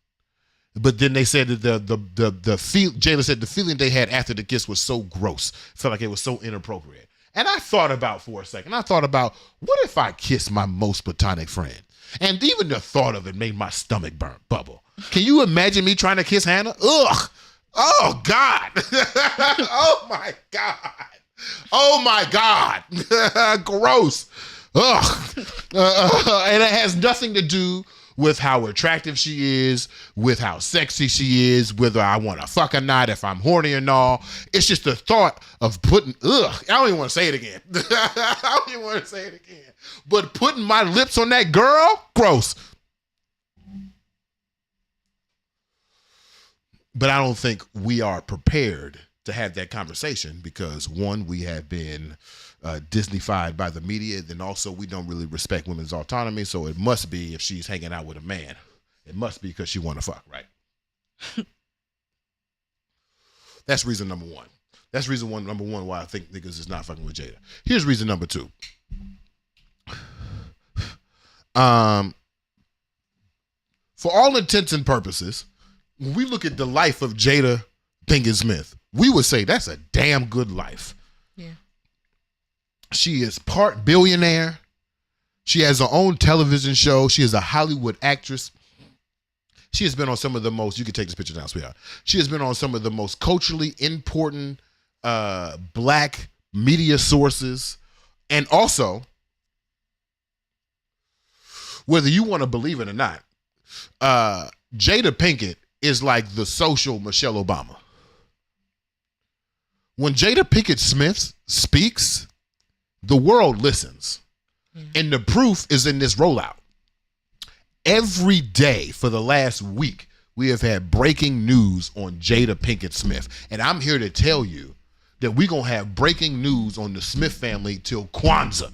But then they said that Jada said the feeling they had after the kiss was so gross. Felt like it was so inappropriate. And I thought about for a second, what if I kissed my most platonic friend? And even the thought of it made my stomach bubble. Can you imagine me trying to kiss Hannah? Ugh. Oh, God. Oh, my God. Oh, my God. Gross. Ugh. And it has nothing to do with how attractive she is, with how sexy she is, whether I want to fuck or not, if I'm horny or not. It's just the thought of putting, I don't even want to say it again. But putting my lips on that girl, gross. But I don't think we are prepared to have that conversation because, one, we have been Disney-fied by the media. Then also we don't really respect women's autonomy. So it must be, if she's hanging out with a man, it must be because she want to fuck, right? That's reason number one. That's reason number one why I think niggas is not fucking with Jada. Here's reason number 2. For all intents and purposes, when we look at the life of Jada Pinkett Smith, we would say that's a damn good life. Yeah. She is part billionaire. She has her own television show. She is a Hollywood actress. She has been on some of the most, you can take this picture down, sweetheart. She has been on some of the most culturally important black media sources. And also, whether you want to believe it or not, Jada Pinkett is like the social Michelle Obama. When Jada Pinkett Smith speaks, the world listens. And the proof is in this rollout. Every day for the last week, we have had breaking news on Jada Pinkett Smith. And I'm here to tell you that we're going to have breaking news on the Smith family till Kwanzaa.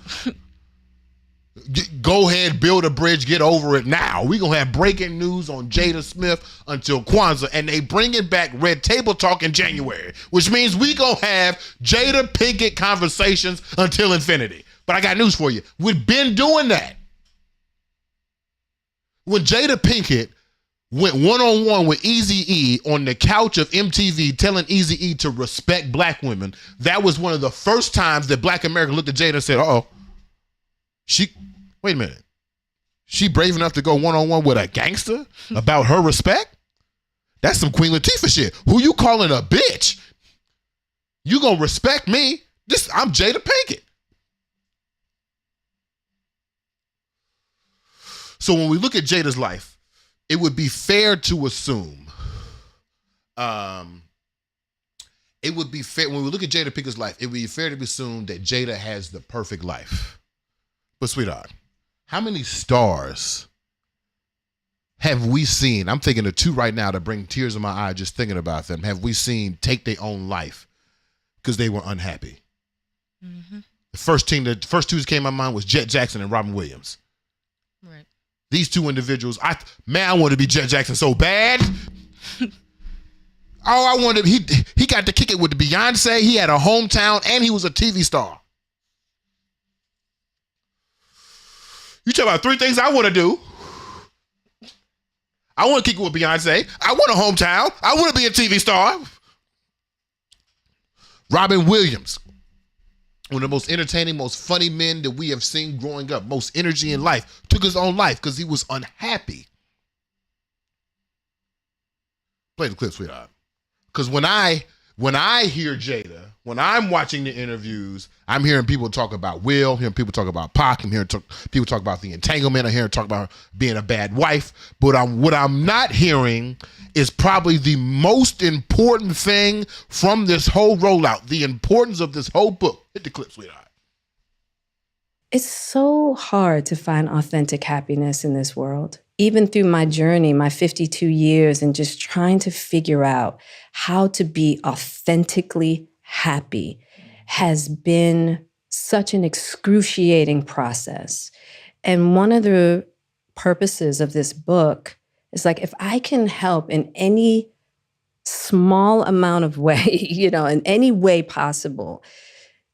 Go ahead, build a bridge, get over it now. We're going to have breaking news on Jada Smith until Kwanzaa. And they bringing back Red Table Talk in January, which means we going to have Jada Pinkett conversations until infinity. But I got news for you. We've been doing that. When Jada Pinkett went one-on-one with Eazy-E on the couch of MTV telling Eazy-E to respect black women, that was one of the first times that black America looked at Jada and said, uh-oh, wait a minute. She brave enough to go one-on-one with a gangster about her respect? That's some Queen Latifah shit. Who you calling a bitch? You gonna respect me? I'm Jada Pinkett. So when we look at Jada's life, it would be fair to assume, when we look at Jada Pinkett's life, it would be fair to assume that Jada has the perfect life. But sweetheart, how many stars have we seen? I'm thinking of two right now that bring tears in my eye just thinking about them. Have we seen take their own life because they were unhappy? Mm-hmm. The first two that came to my mind was Jet Jackson and Robin Williams. Right. These two individuals, I wanted to be Jet Jackson so bad. I wanted, he got to kick it with the Beyonce. He had a hometown and he was a TV star. You talk about three things I want to do. I want to kick it with Beyonce. I want a hometown. I want to be a TV star. Robin Williams, one of the most entertaining, most funny men that we have seen growing up, most energy in life, took his own life because he was unhappy. Play the clip, sweetheart. Because when I hear Jada, when I'm watching the interviews, I'm hearing people talk about Will, hearing people talk about Pac, I'm hearing people talk about the entanglement, I'm hearing talk about being a bad wife. But what I'm not hearing is probably the most important thing from this whole rollout, the importance of this whole book. Hit the clip, sweetheart. It's so hard to find authentic happiness in this world. Even through my journey, my 52 years, and just trying to figure out how to be authentically happy has been such an excruciating process. And one of the purposes of this book is like, if I can help in any small amount of way, in any way possible,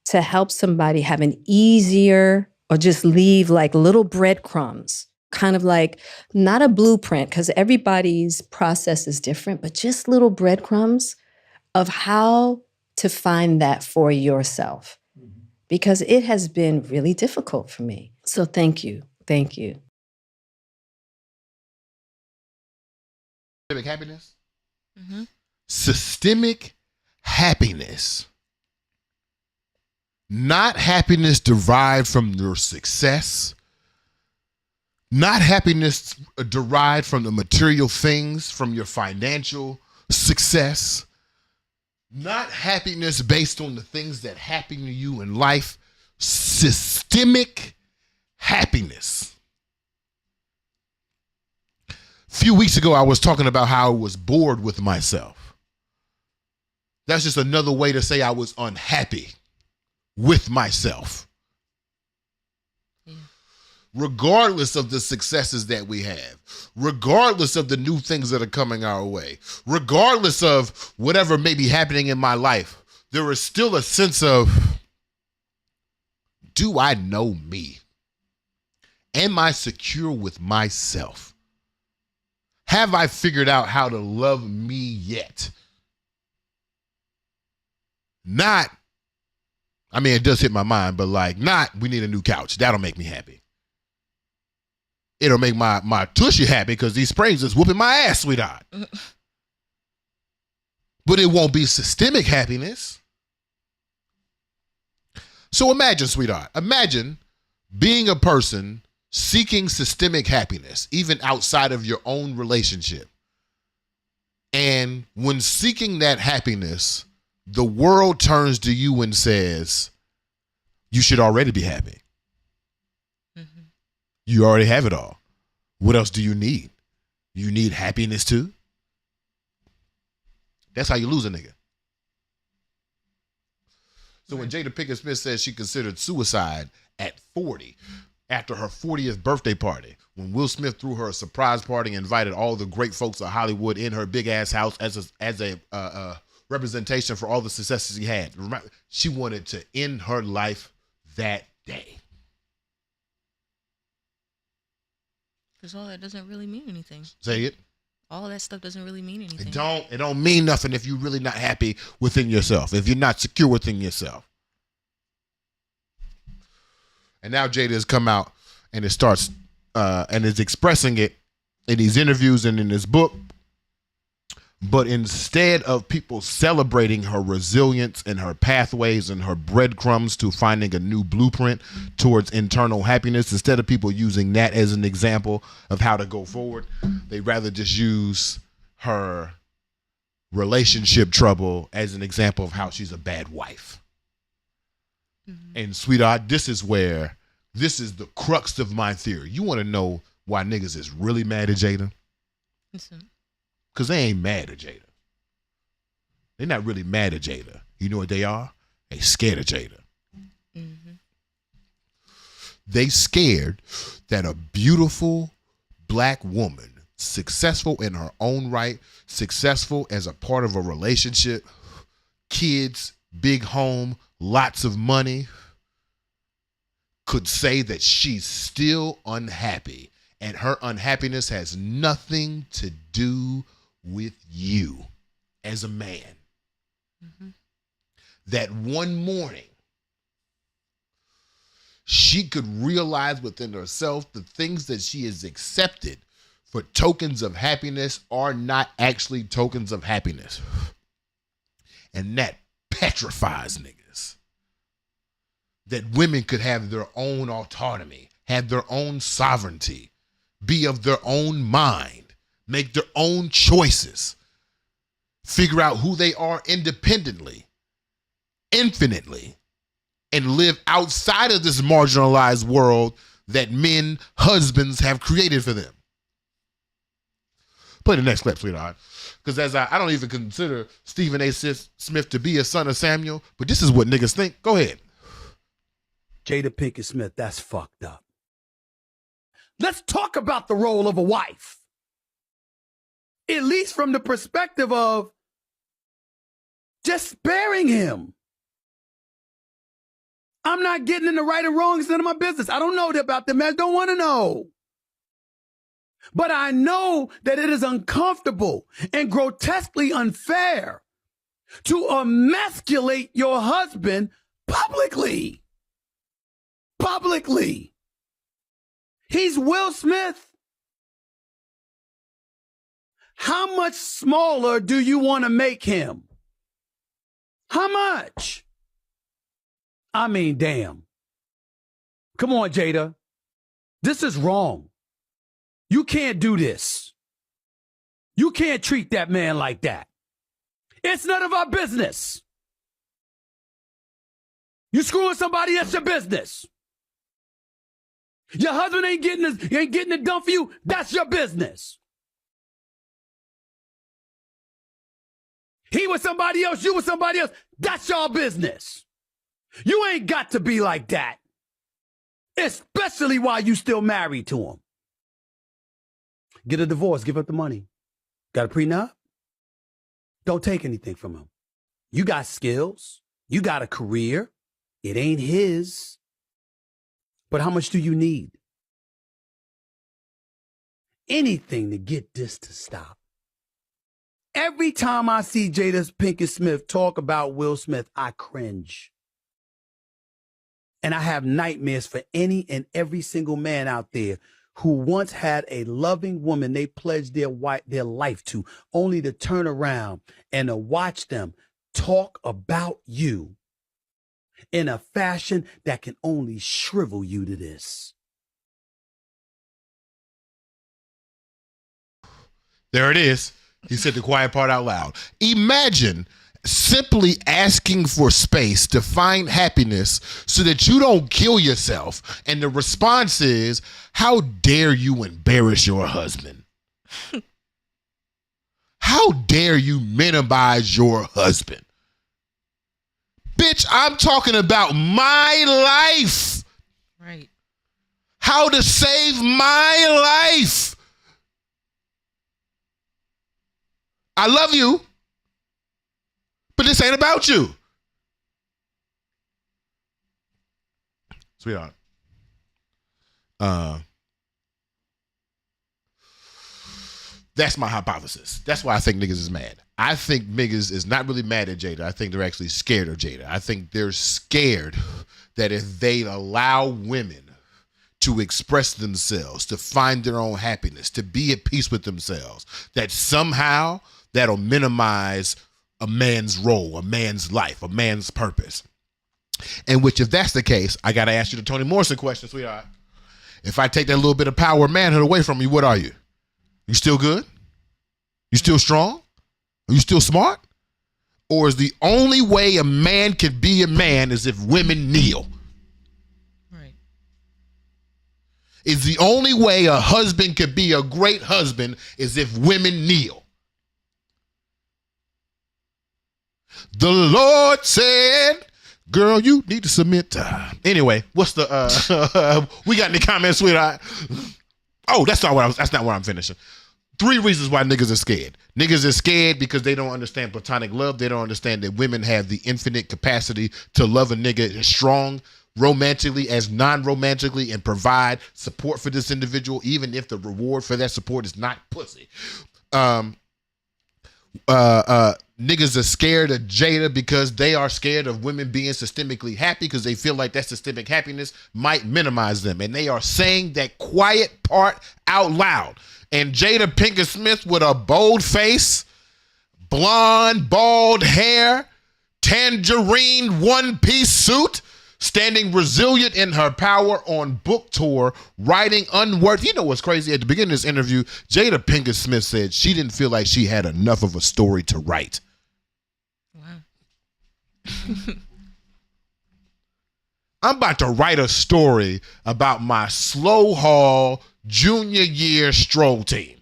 to help somebody have an easier, or just leave like little breadcrumbs, kind of like not a blueprint, because everybody's process is different, but just little breadcrumbs of how to find that for yourself. Because it has been really difficult for me. So thank you. Thank you. Systemic happiness? Mm-hmm. Systemic happiness. Not happiness derived from your success. Not happiness derived from the material things, from your financial success. Not happiness based on the things that happen to you in life. Systemic happiness. A few weeks ago, I was talking about how I was bored with myself. That's just another way to say I was unhappy with myself. Yeah. Regardless of the successes that we have, regardless of the new things that are coming our way, regardless of whatever may be happening in my life, there is still a sense of, do I know me? Am I secure with myself? Have I figured out how to love me yet? Not I mean, it does hit my mind, but like, not, we need a new couch. That'll make me happy. It'll make my tushy happy because these springs is whooping my ass, sweetheart. But it won't be systemic happiness. So imagine, sweetheart, imagine being a person seeking systemic happiness, even outside of your own relationship. And when seeking that happiness, the world turns to you and says, you should already be happy. Mm-hmm. You already have it all. What else do you need? You need happiness too? That's how you lose a nigga. So when Jada Pinkett Smith says she considered suicide at 40, after her 40th birthday party, when Will Smith threw her a surprise party and invited all the great folks of Hollywood in her big ass house as a representation for all the successes he had, she wanted to end her life that day. Because all that doesn't really mean anything. Say it. All that stuff doesn't really mean anything. It don't mean nothing if you're really not happy within yourself, if you're not secure within yourself. And now Jada has come out and it starts and is expressing it in these interviews and in this book. But instead of people celebrating her resilience and her pathways and her breadcrumbs to finding a new blueprint towards internal happiness, instead of people using that as an example of how to go forward, they rather just use her relationship trouble as an example of how she's a bad wife. Mm-hmm. And sweetheart, this is the crux of my theory. You want to know why niggas is really mad at Jada? Listen. Because they ain't mad at Jada. They're not really mad at Jada. You know what they are? They scared of Jada. Mm-hmm. They scared that a beautiful black woman, successful in her own right, successful as a part of a relationship, kids, big home, lots of money, could say that she's still unhappy. And her unhappiness has nothing to do with you as a man. Mm-hmm. That one morning, she could realize within herself the things that she has accepted for tokens of happiness are not actually tokens of happiness. And that petrifies niggas. That women could have their own autonomy, have their own sovereignty, be of their own mind, make their own choices, figure out who they are independently, infinitely, and live outside of this marginalized world that men, husbands have created for them. Play the next clip, sweetheart. Because as I don't even consider Stephen A. Smith to be a son of Samuel, but this is what niggas think. Go ahead. Jada Pinkett Smith, that's fucked up. Let's talk about the role of a wife. At least from the perspective of just sparing him. I'm not getting in the right or wrong. It's none of my business. I don't know about them. I don't want to know. But I know that it is uncomfortable and grotesquely unfair to emasculate your husband publicly. Publicly. He's Will Smith. How much smaller do you want to make him? How much? I mean, damn. Come on, Jada. This is wrong. You can't do this. You can't treat that man like that. It's none of our business. You screwing somebody, that's your business. Your husband ain't getting it done for you, that's your business. He was somebody else, you was somebody else, that's your business. You ain't got to be like that. Especially while you still married to him. Get a divorce, give up the money. Got a prenup? Don't take anything from him. You got skills. You got a career. It ain't his. But how much do you need? Anything to get this to stop. Every time I see Jada Pinkett Smith talk about Will Smith, I cringe. And I have nightmares for any and every single man out there who once had a loving woman they pledged their life to, only to turn around and to watch them talk about you in a fashion that can only shrivel you to this. There it is. He said the quiet part out loud. Imagine simply asking for space to find happiness so that you don't kill yourself. And the response is, how dare you embarrass your husband? How dare you minimize your husband? Bitch, I'm talking about my life. Right. How to save my life. I love you, but this ain't about you. Sweetheart. That's my hypothesis. That's why I think niggas is mad. I think niggas is not really mad at Jada. I think they're actually scared of Jada. I think they're scared that if they allow women to express themselves, to find their own happiness, to be at peace with themselves, that somehow that'll minimize a man's role, a man's life, a man's purpose. And which, if that's the case, I got to ask you the Toni Morrison question, sweetheart. If I take that little bit of power of manhood away from you, what are you? You still good? You still strong? Are you still smart? Or is the only way a man can be a man is if women kneel? Right. Is the only way a husband could be a great husband is if women kneel? The Lord said, girl, you need to submit. Anyway, what's the we got any comments, sweetheart? Oh, that's not where I'm finishing. 3 reasons why niggas are scared. Niggas are scared because they don't understand platonic love. They don't understand that women have the infinite capacity to love a nigga as strong romantically as non-romantically and provide support for this individual, even if the reward for that support is not pussy. Niggas are scared of Jada because they are scared of women being systemically happy because they feel like that systemic happiness might minimize them. And they are saying that quiet part out loud. And Jada Pinkett Smith with a bold face, blonde, bald hair, tangerine one-piece suit, standing resilient in her power on book tour, writing unworthy. You know what's crazy? At the beginning of this interview, Jada Pinkett Smith said she didn't feel like she had enough of a story to write. Wow. I'm about to write a story about my slow haul junior year stroll team.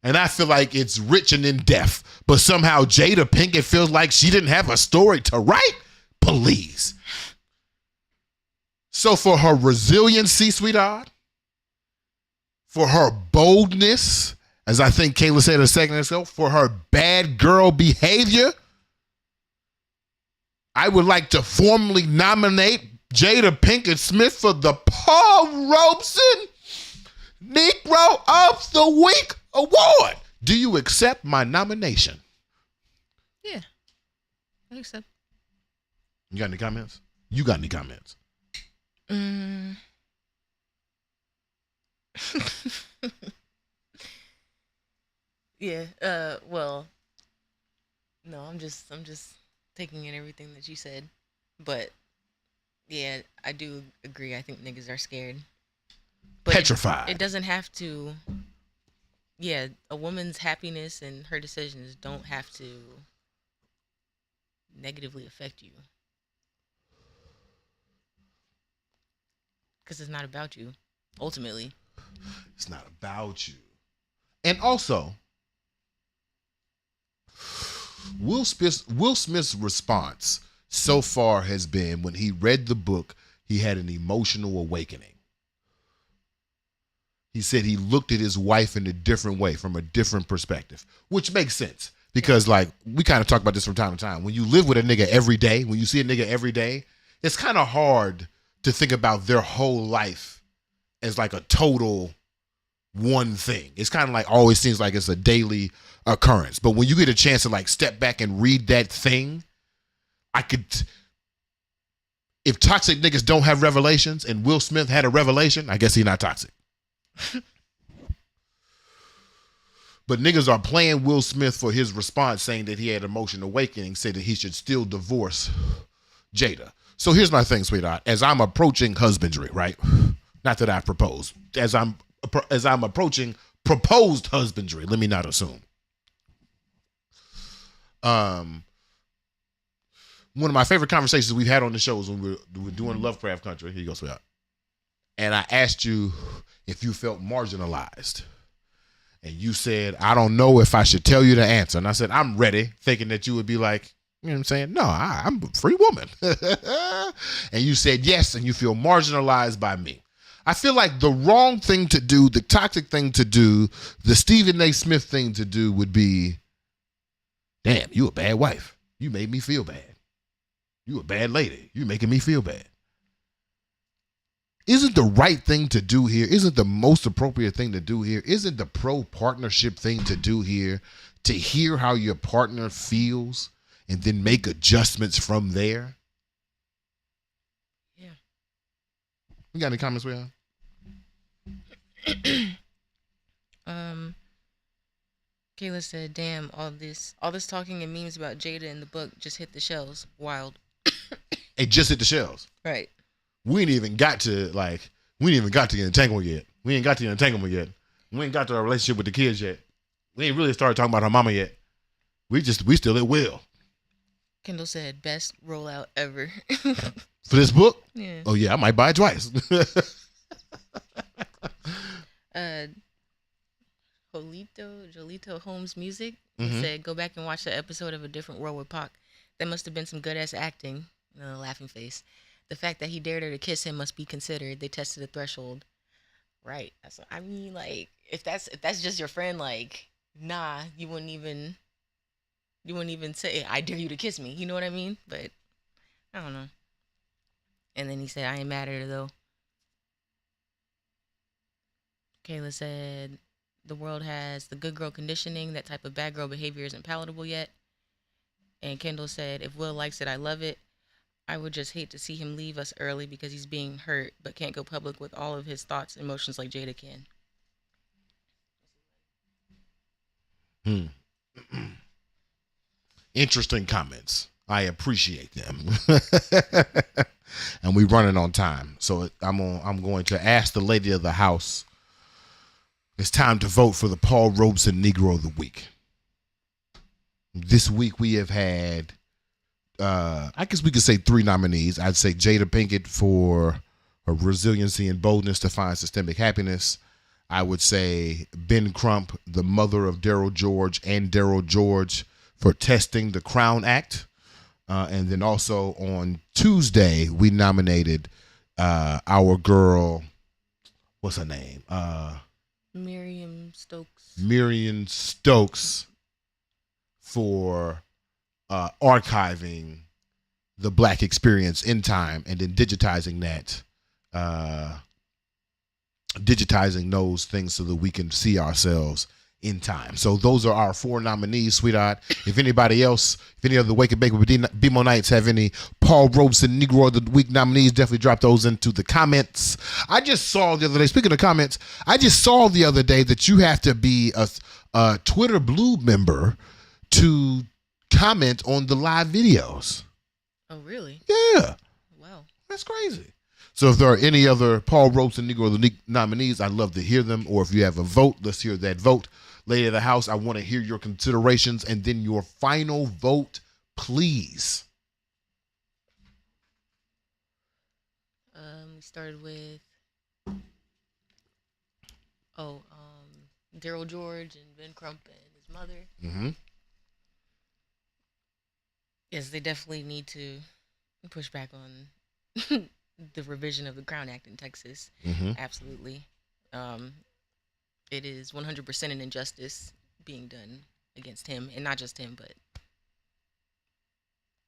And I feel like it's rich and in depth. But somehow Jada Pinkett feels like she didn't have a story to write? Please. So for her resiliency, sweetheart, for her boldness, as I think Kayla said a second ago, for her bad girl behavior, I would like to formally nominate Jada Pinkett Smith for the Paul Robeson Negro of the Week Award. Do you accept my nomination? Yeah, I accept. You got any comments? You got any comments? Yeah. Well, no. I'm just taking in everything that you said, but yeah, I do agree. I think niggas are scared. But petrified. It doesn't have to. Yeah, a woman's happiness and her decisions don't have to negatively affect you. Because it's not about you, ultimately. It's not about you. And also, Will Smith's response so far has been, when he read the book, he had an emotional awakening. He said he looked at his wife in a different way, from a different perspective, which makes sense. Because, like, we kind of talk about this from time to time. When you live with a nigga every day, when you see a nigga every day, it's kind of hard to think about their whole life as like a total one thing. It's kind of like always seems like it's a daily occurrence. But when you get a chance to like step back and read that thing, if toxic niggas don't have revelations and Will Smith had a revelation, I guess he's not toxic. But niggas are playing Will Smith for his response saying that he had emotion awakening, said that he should still divorce Jada. So here's my thing, sweetheart. As I'm approaching husbandry, right? Not that I've proposed. As I'm approaching proposed husbandry, let me not assume. One of my favorite conversations we've had on the show is when we were doing Lovecraft Country. Here you go, sweetheart. And I asked you if you felt marginalized. And you said, I don't know if I should tell you the answer. And I said, I'm ready, thinking that you would be like, you know what I'm saying? No, I'm a free woman. And you said yes, and you feel marginalized by me. I feel like the wrong thing to do, the toxic thing to do, the Stephen A. Smith thing to do would be, damn, you a bad wife. You made me feel bad. You a bad lady. You making me feel bad. Isn't the right thing to do here, isn't the most appropriate thing to do here, isn't the pro-partnership thing to do here to hear how your partner feels and then make adjustments from there? Yeah. You got any comments, Will? Kayla said, damn, all this talking and memes about Jada in the book just hit the shelves. Wild. It just hit the shelves. Right. We ain't even got to the entanglement yet. We ain't got to the entanglement yet. We ain't got to our relationship with the kids yet. We ain't really started talking about her mama yet. We still at Will. Kendall said, best rollout ever. For this book? Yeah. Oh yeah, I might buy it twice. Jolito Holmes Music said, go back and watch the episode of A Different World with Pac. That must have been some good ass acting. Laughing face. The fact that he dared her to kiss him must be considered. They tested the threshold. Right. I mean, like, if that's just your friend, like, nah, you wouldn't even say, I dare you to kiss me. You know what I mean? But I don't know. And then he said, I ain't mad at her though. Kayla said, the world has the good girl conditioning. That type of bad girl behavior isn't palatable yet. And Kendall said, if Will likes it, I love it. I would just hate to see him leave us early because he's being hurt, but can't go public with all of his thoughts and emotions like Jada can. Interesting comments. I appreciate them. And we running on time. So I'm going to ask the lady of the house. It's time to vote for the Paul Robeson Negro of the Week. This week we have had I guess we could say 3 nominees. I'd say Jada Pinkett for her resiliency and boldness to find systemic happiness. I would say Ben Crump, the mother of Daryl George, and Daryl George for testing the Crown Act. And then also on Tuesday, we nominated our girl, what's her name? Miriam Stokes. Miriam Stokes for archiving the Black experience in time and then digitizing those things so that we can see ourselves in time. So those are our 4 nominees, sweetheart. If any other Wake and Bake with BeMo Nights have any Paul Robeson Negro of the Week nominees, definitely drop those into the comments. I just saw the other day, speaking of comments, that you have to be a Twitter Blue member to comment on the live videos. Oh, really? Yeah. Wow. That's crazy. So if there are any other Paul Robeson Negro of the Week nominees, I'd love to hear them. Or if you have a vote, let's hear that vote. Lady of the house, I want to hear your considerations and then your final vote, please. We started with Daryl George and Ben Crump and his mother. Mm-hmm. Yes, they definitely need to push back on the revision of the Crown Act in Texas. Mm-hmm. Absolutely. It is 100% an injustice being done against him, and not just him, but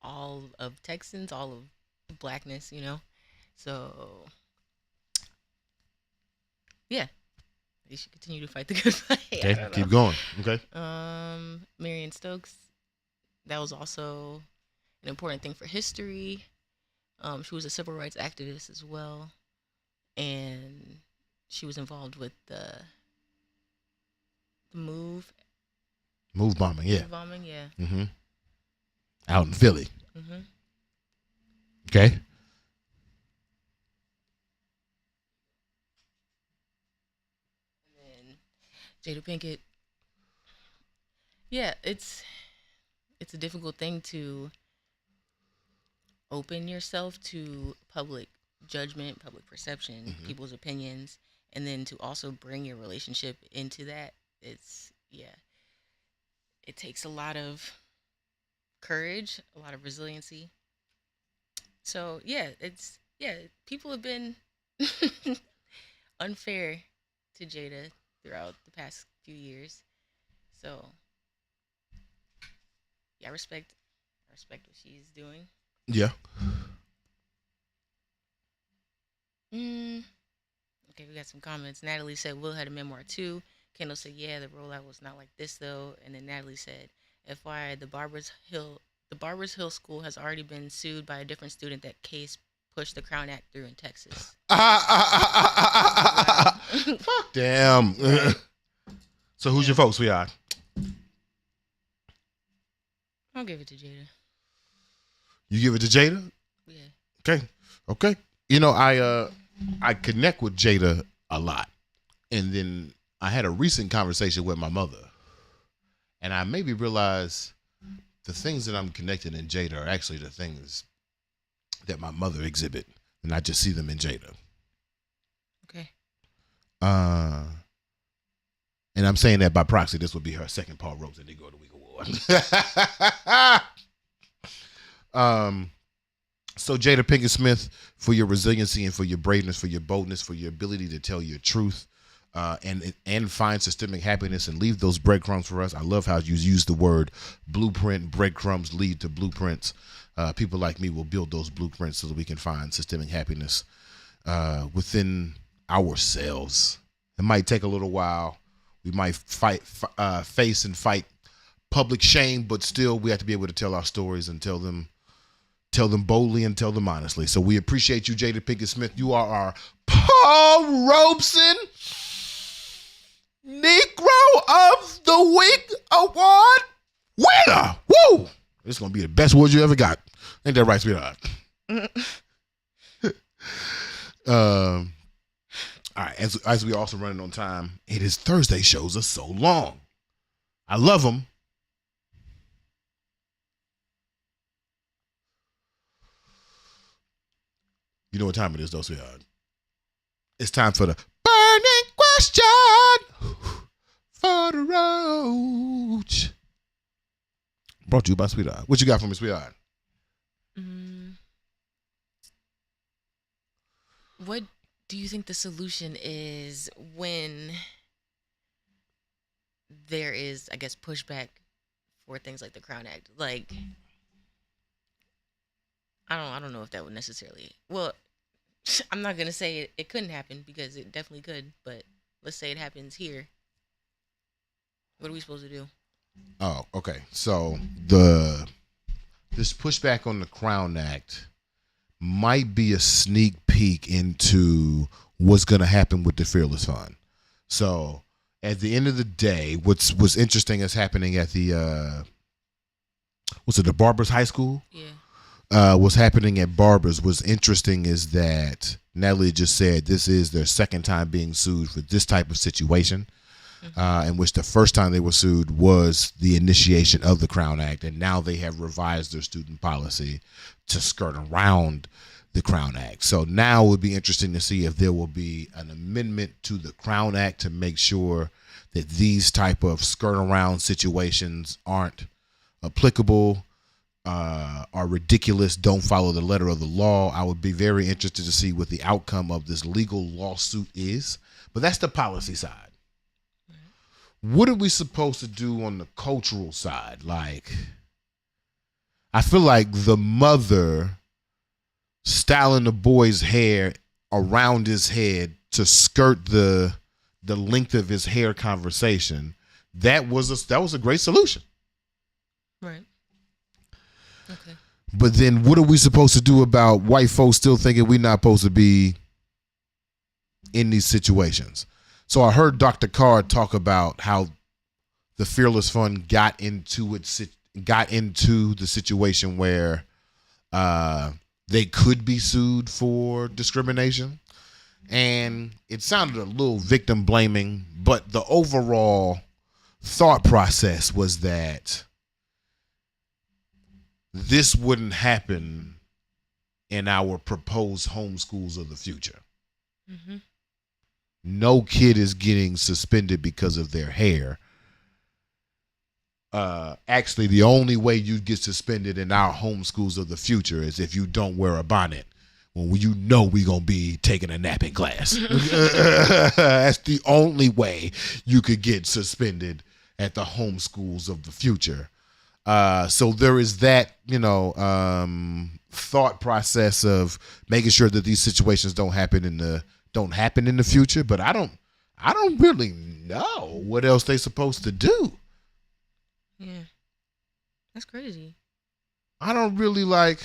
all of Texans, all of Blackness, So, yeah, they should continue to fight the good fight. Okay, keep going. Okay. Marion Stokes, that was also an important thing for history. She was a civil rights activist as well, and she was involved with the move bombing. Yeah. Move bombing. Yeah. Mm-hmm. Out in Philly. Mm-hmm. Okay. And Jada Pinkett. Yeah, it's a difficult thing to open yourself to public judgment, public perception, people's opinions, and then to also bring your relationship into that. It takes a lot of courage, a lot of resiliency. So people have been unfair to Jada throughout the past few years. So I respect what she's doing. Yeah. Okay, we got some comments. Natalie said Will had a memoir too. Kendall said, yeah, the rollout was not like this though. And then Natalie said, FYI, the Barbers Hill School has already been sued by a different student. That case pushed the Crown Act through in Texas. Fuck damn. So who's your folks, sweetheart? I'll give it to Jada. You give it to Jada? Yeah. Okay. You know, I connect with Jada a lot. And then I had a recent conversation with my mother. And I maybe realized the things that I'm connected in Jada are actually the things that my mother exhibit. And I just see them in Jada. Okay. And I'm saying that by proxy. This would be her second Paul Robeson Negro of the Week award. So Jada Pinkett Smith, for your resiliency and for your braveness, for your boldness, for your ability to tell your truth, and find systemic happiness and leave those breadcrumbs for us. I love how you use the word blueprint. Breadcrumbs lead to blueprints. People like me will build those blueprints so that we can find systemic happiness within ourselves. It might take a little while. We might face and fight public shame, but still we have to be able to tell our stories and tell them boldly and tell them honestly. So we appreciate you, Jada Pinkett Smith. You are our Paul Robeson Negro of the Week award winner. Woo! This is going to be the best award you ever got. Ain't that right, sweetheart? All right, as we also running on time, it is Thursday shows are so long. I love them. You know what time it is, though, sweetheart? It's time for the burning question for the Roach. Brought to you by Sweetheart. What you got for me, sweetheart? What do you think the solution is when there is, I guess, pushback for things like the Crown Act? Like, I don't know if that would necessarily. Well, I'm not gonna say it couldn't happen because it definitely could. But let's say it happens here. What are we supposed to do? Oh, okay. So this pushback on the Crown Act might be a sneak peek into what's gonna happen with the Fearless Fund. So at the end of the day, what's interesting is happening at the the Barbers High School? Yeah. What's happening at Barbers was interesting is that Natalie just said this is their second time being sued for this type of situation, in which the first time they were sued was the initiation of the Crown Act, and now they have revised their student policy to skirt around the Crown Act. So now it would be interesting to see if there will be an amendment to the Crown Act to make sure that these type of skirt around situations aren't applicable. Are ridiculous, don't follow the letter of the law. I would be very interested to see what the outcome of this legal lawsuit is. But that's the policy side. What are we supposed to do on the cultural side? Like, I feel like the mother styling the boy's hair around his head to skirt the length of his hair conversation, that was a great solution. Right. Okay. But then what are we supposed to do about white folks still thinking we're not supposed to be in these situations? So I heard Dr. Carr talk about how the Fearless Fund got into the situation where they could be sued for discrimination. And it sounded a little victim blaming, but the overall thought process was that this wouldn't happen in our proposed homeschools of the future. Mm-hmm. No kid is getting suspended because of their hair. Actually, the only way you get suspended in our homeschools of the future is if you don't wear a bonnet. When you know we're going to be taking a nap in class. That's the only way you could get suspended at the homeschools of the future. So there is that, thought process of making sure that these situations don't happen in the future. But I don't really know what else they're supposed to do. Yeah, that's crazy. I don't really like.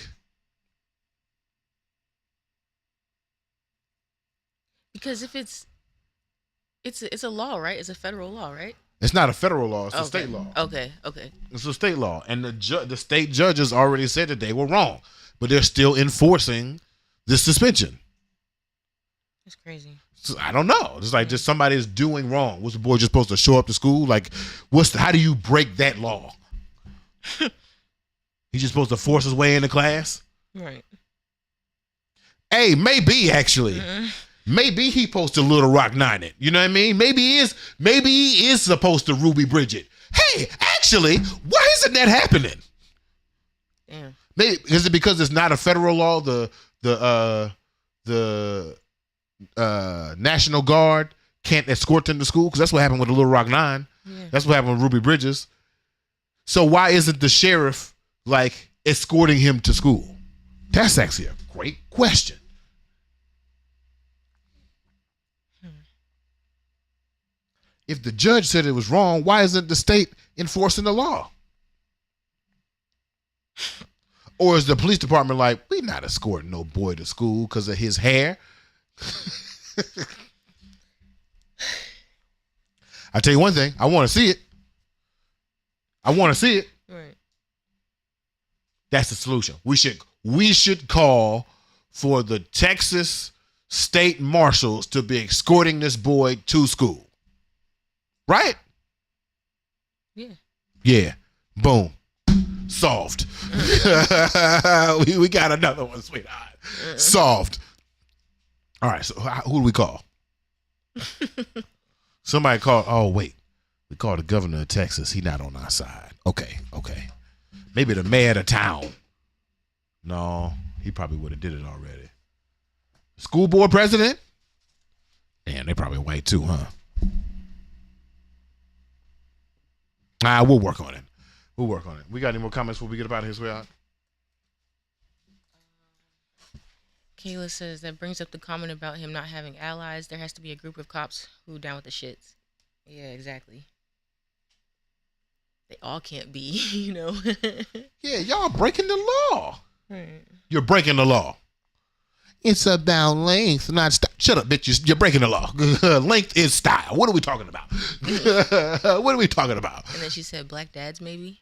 Because if it's a law, right? It's a federal law, right? It's not a federal law. It's a state law. Okay. It's a state law. And the state judges already said that they were wrong. But they're still enforcing this suspension. That's crazy. So, I don't know. It's like just somebody is doing wrong. Was the boy just supposed to show up to school? Like, how do you break that law? He's just supposed to force his way into class? Right. Hey, maybe actually. Mm-hmm. Maybe he supposed to Little Rock Nine it. You know what I mean? Maybe he is supposed to Ruby Bridget. Hey, actually, why isn't that happening? Damn. Maybe is it because it's not a federal law? The National Guard can't escort them to school because that's what happened with the Little Rock Nine. Yeah. That's what happened with Ruby Bridges. So why isn't the sheriff like escorting him to school? That's actually a great question. If the judge said it was wrong, why isn't the state enforcing the law? Or is the police department like, we not escorting no boy to school because of his hair? I tell you one thing, I want to see it. Right. That's the solution. We should call for the Texas State Marshals to be escorting this boy to school. Right? Yeah. Yeah. Boom. Solved. we got another one, sweetheart. Solved. All right. So who do we call? Somebody called. Oh, wait. We called the governor of Texas. He not on our side. Okay. Maybe the mayor of the town. No, he probably would have did it already. School board president? Damn, they probably white too, huh? We'll work on it. We got any more comments before we get up out of here, sweetheart? Kayla says that brings up the comment about him not having allies. There has to be a group of cops who down with the shits. Yeah, exactly. They all can't be, Yeah, y'all breaking the law. Right. You're breaking the law. It's about length, not style. Shut up, bitch. You're breaking the law. Length is style. What are we talking about? And then she said black dads, maybe.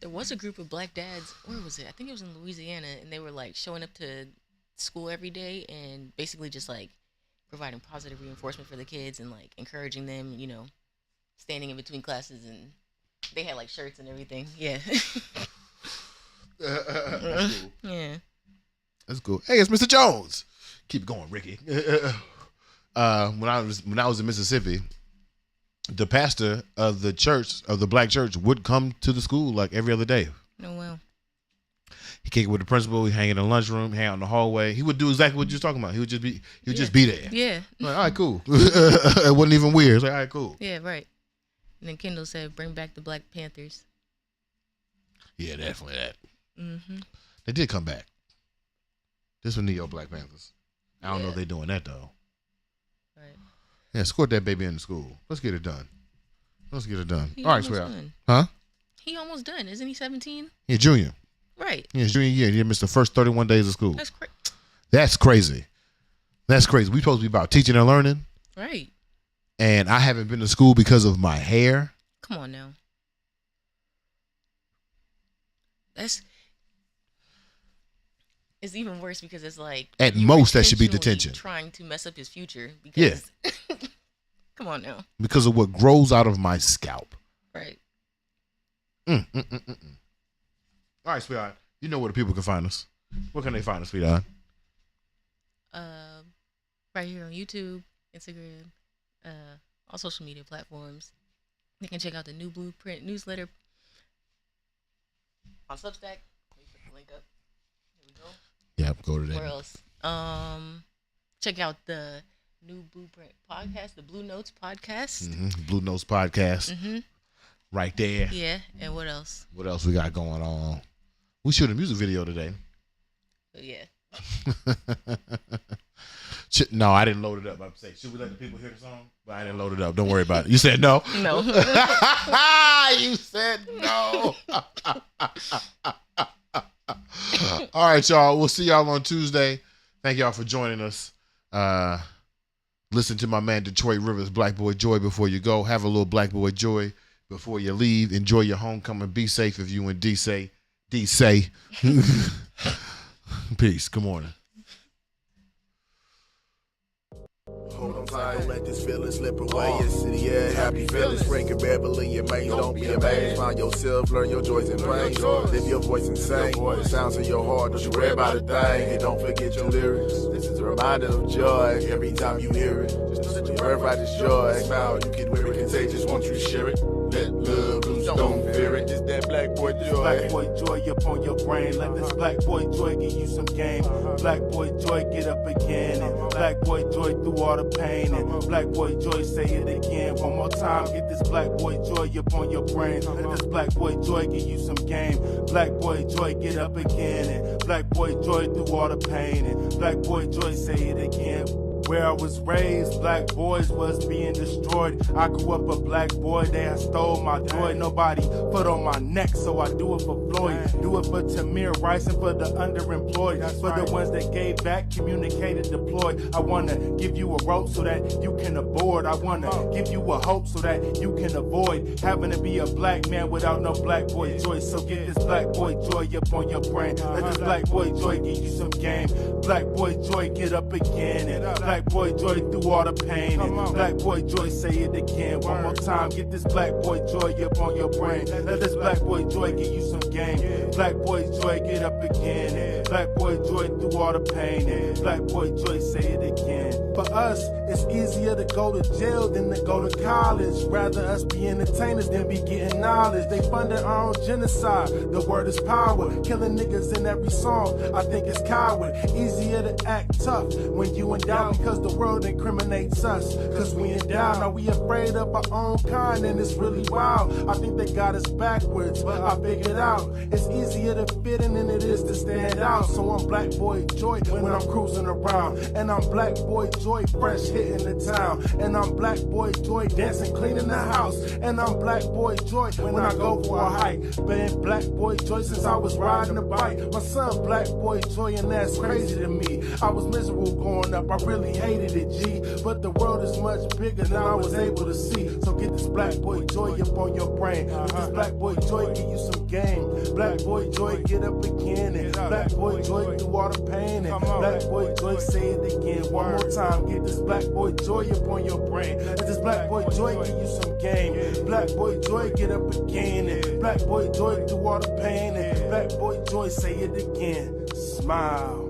There was a group of black dads. Where was it? I think it was in Louisiana. And they were like showing up to school every day and basically just like providing positive reinforcement for the kids and like encouraging them, standing in between classes. And they had like shirts and everything. Yeah. That's cool. Yeah. That's cool. Hey, it's Mr. Jones. Keep going, Ricky. When I was in Mississippi, the pastor of the church, of the black church, would come to the school like every other day. Oh, wow. He kicked it with the principal. He hang in the lunchroom, hang out in the hallway. He would do exactly what you was talking about. He would just be there. Yeah. Like, all right, cool. It wasn't even weird. It's like, all right, cool. Yeah, right. And then Kendall said, bring back the Black Panthers. Yeah, definitely that. Mm-hmm. They did come back. This was Neo Black Panthers. I don't know if they're doing that, though. Right. Yeah, escort that baby into school. Let's get it done. All right, sweetheart. Done. Huh? He almost done. Isn't he 17? Yeah, junior. Right. Yeah, his junior year. He missed the first 31 days of school. That's crazy. That's crazy. That's crazy. We supposed to be about teaching and learning. Right. And I haven't been to school because of my hair. Come on now. It's even worse because it's like at most that should be detention. Trying to mess up his future. Because, yeah. Come on now. Because of what grows out of my scalp. Right. All right, sweetheart. You know where the people can find us. Where can they find us, sweetheart? Right here on YouTube, Instagram, all social media platforms. They can check out the New Blueprint newsletter on Substack. Let me put the link up. Here we go. Yep, go to that. Where else? Check out the New Blueprint podcast, the Blue Notes podcast. Blue Notes podcast. Right there. Yeah, and what else? What else we got going on? We shot a music video today. Oh, yeah. No, I didn't load it up. I'm saying, should we let the people hear the song? But I didn't load it up. Don't worry about it. You said no? No. You said no. All right, y'all. We'll see y'all on Tuesday. Thank y'all for joining us. Listen to my man Detroit Rivers, Black Boy Joy, before you go. Have a little Black Boy Joy before you leave. Enjoy your homecoming. Be safe if you in D-Say. D-Say. Peace. Good morning. Hold on tight, let this feeling slip away. Your city, yeah, happy feelings. Frank Beverly and Maine, don't be amazed. Find yourself, learn your joys and pains. Live your voice and sing. The sounds of your heart, don't you worry about a thing. And don't forget your lyrics. This is a reminder of joy every time you hear it. Just know that your birthright is joy. Smile, you get very contagious once you share it. Let love loose, don't fear it. Just that black boy joy. Black boy joy up on your brain. Let this black boy joy give you some game. Black boy joy get up again. And black boy joy through all the pain. And black boy joy say it again. One more time, get this black boy joy up on your brain. Let this black boy joy give you some game. Black boy joy get up again. And black boy joy through all the pain. And black boy joy say it again. Where I was raised, black boys was being destroyed. I grew up a black boy, they had stole my joy. Nobody put on my neck, so I do it for Floyd. Do it for Tamir Rice and for the underemployed. For the ones that gave back, communicated, deployed. I wanna give you a rope so that you can aboard. I wanna give you a hope so that you can avoid having to be a black man without no black boy joy. So get this black boy joy up on your brain. Let this black boy joy give you some game. Black boy joy get up again. And black boy joy through all the pain. And black boy joy say it again. One more time, get this black boy joy up on your brain. Let this black boy joy give you some game. Black boy joy get up again. And black boy joy through all the pain. And black boy joy say it again. For us, it's easier to go to jail than to go to college. Rather us be entertainers than be getting knowledge. They funded our own genocide. The word is power. Killing niggas in every song. I think it's coward. Easier to act tough when you in doubt because the world incriminates us. Cause we in doubt. Now we afraid of our own kind and it's really wild. I think they got us backwards, but I figured out it's easier to fit in than it is to stand out. So I'm black boy joy when I'm cruising around. And I'm black boy joy fresh hitting the town. And I'm black boy joy dancing cleaning the house. And I'm black boy joy when I go for a hike. Been black boy joy since I was riding a bike. My son black boy joy and that's crazy to me. I was miserable growing up, I really hated it, G. But the world is much bigger than I was able to see. So get this black boy joy up on your brain. Let this black boy joy give you some game. Black boy joy get up again. And black boy joy through all the pain. And black boy joy say it again. One more time, get this black boy joy up on your brain. Let this black boy joy give you some game. Black boy joy get up again. And black boy joy through all the pain. And black boy joy say it again. Smile.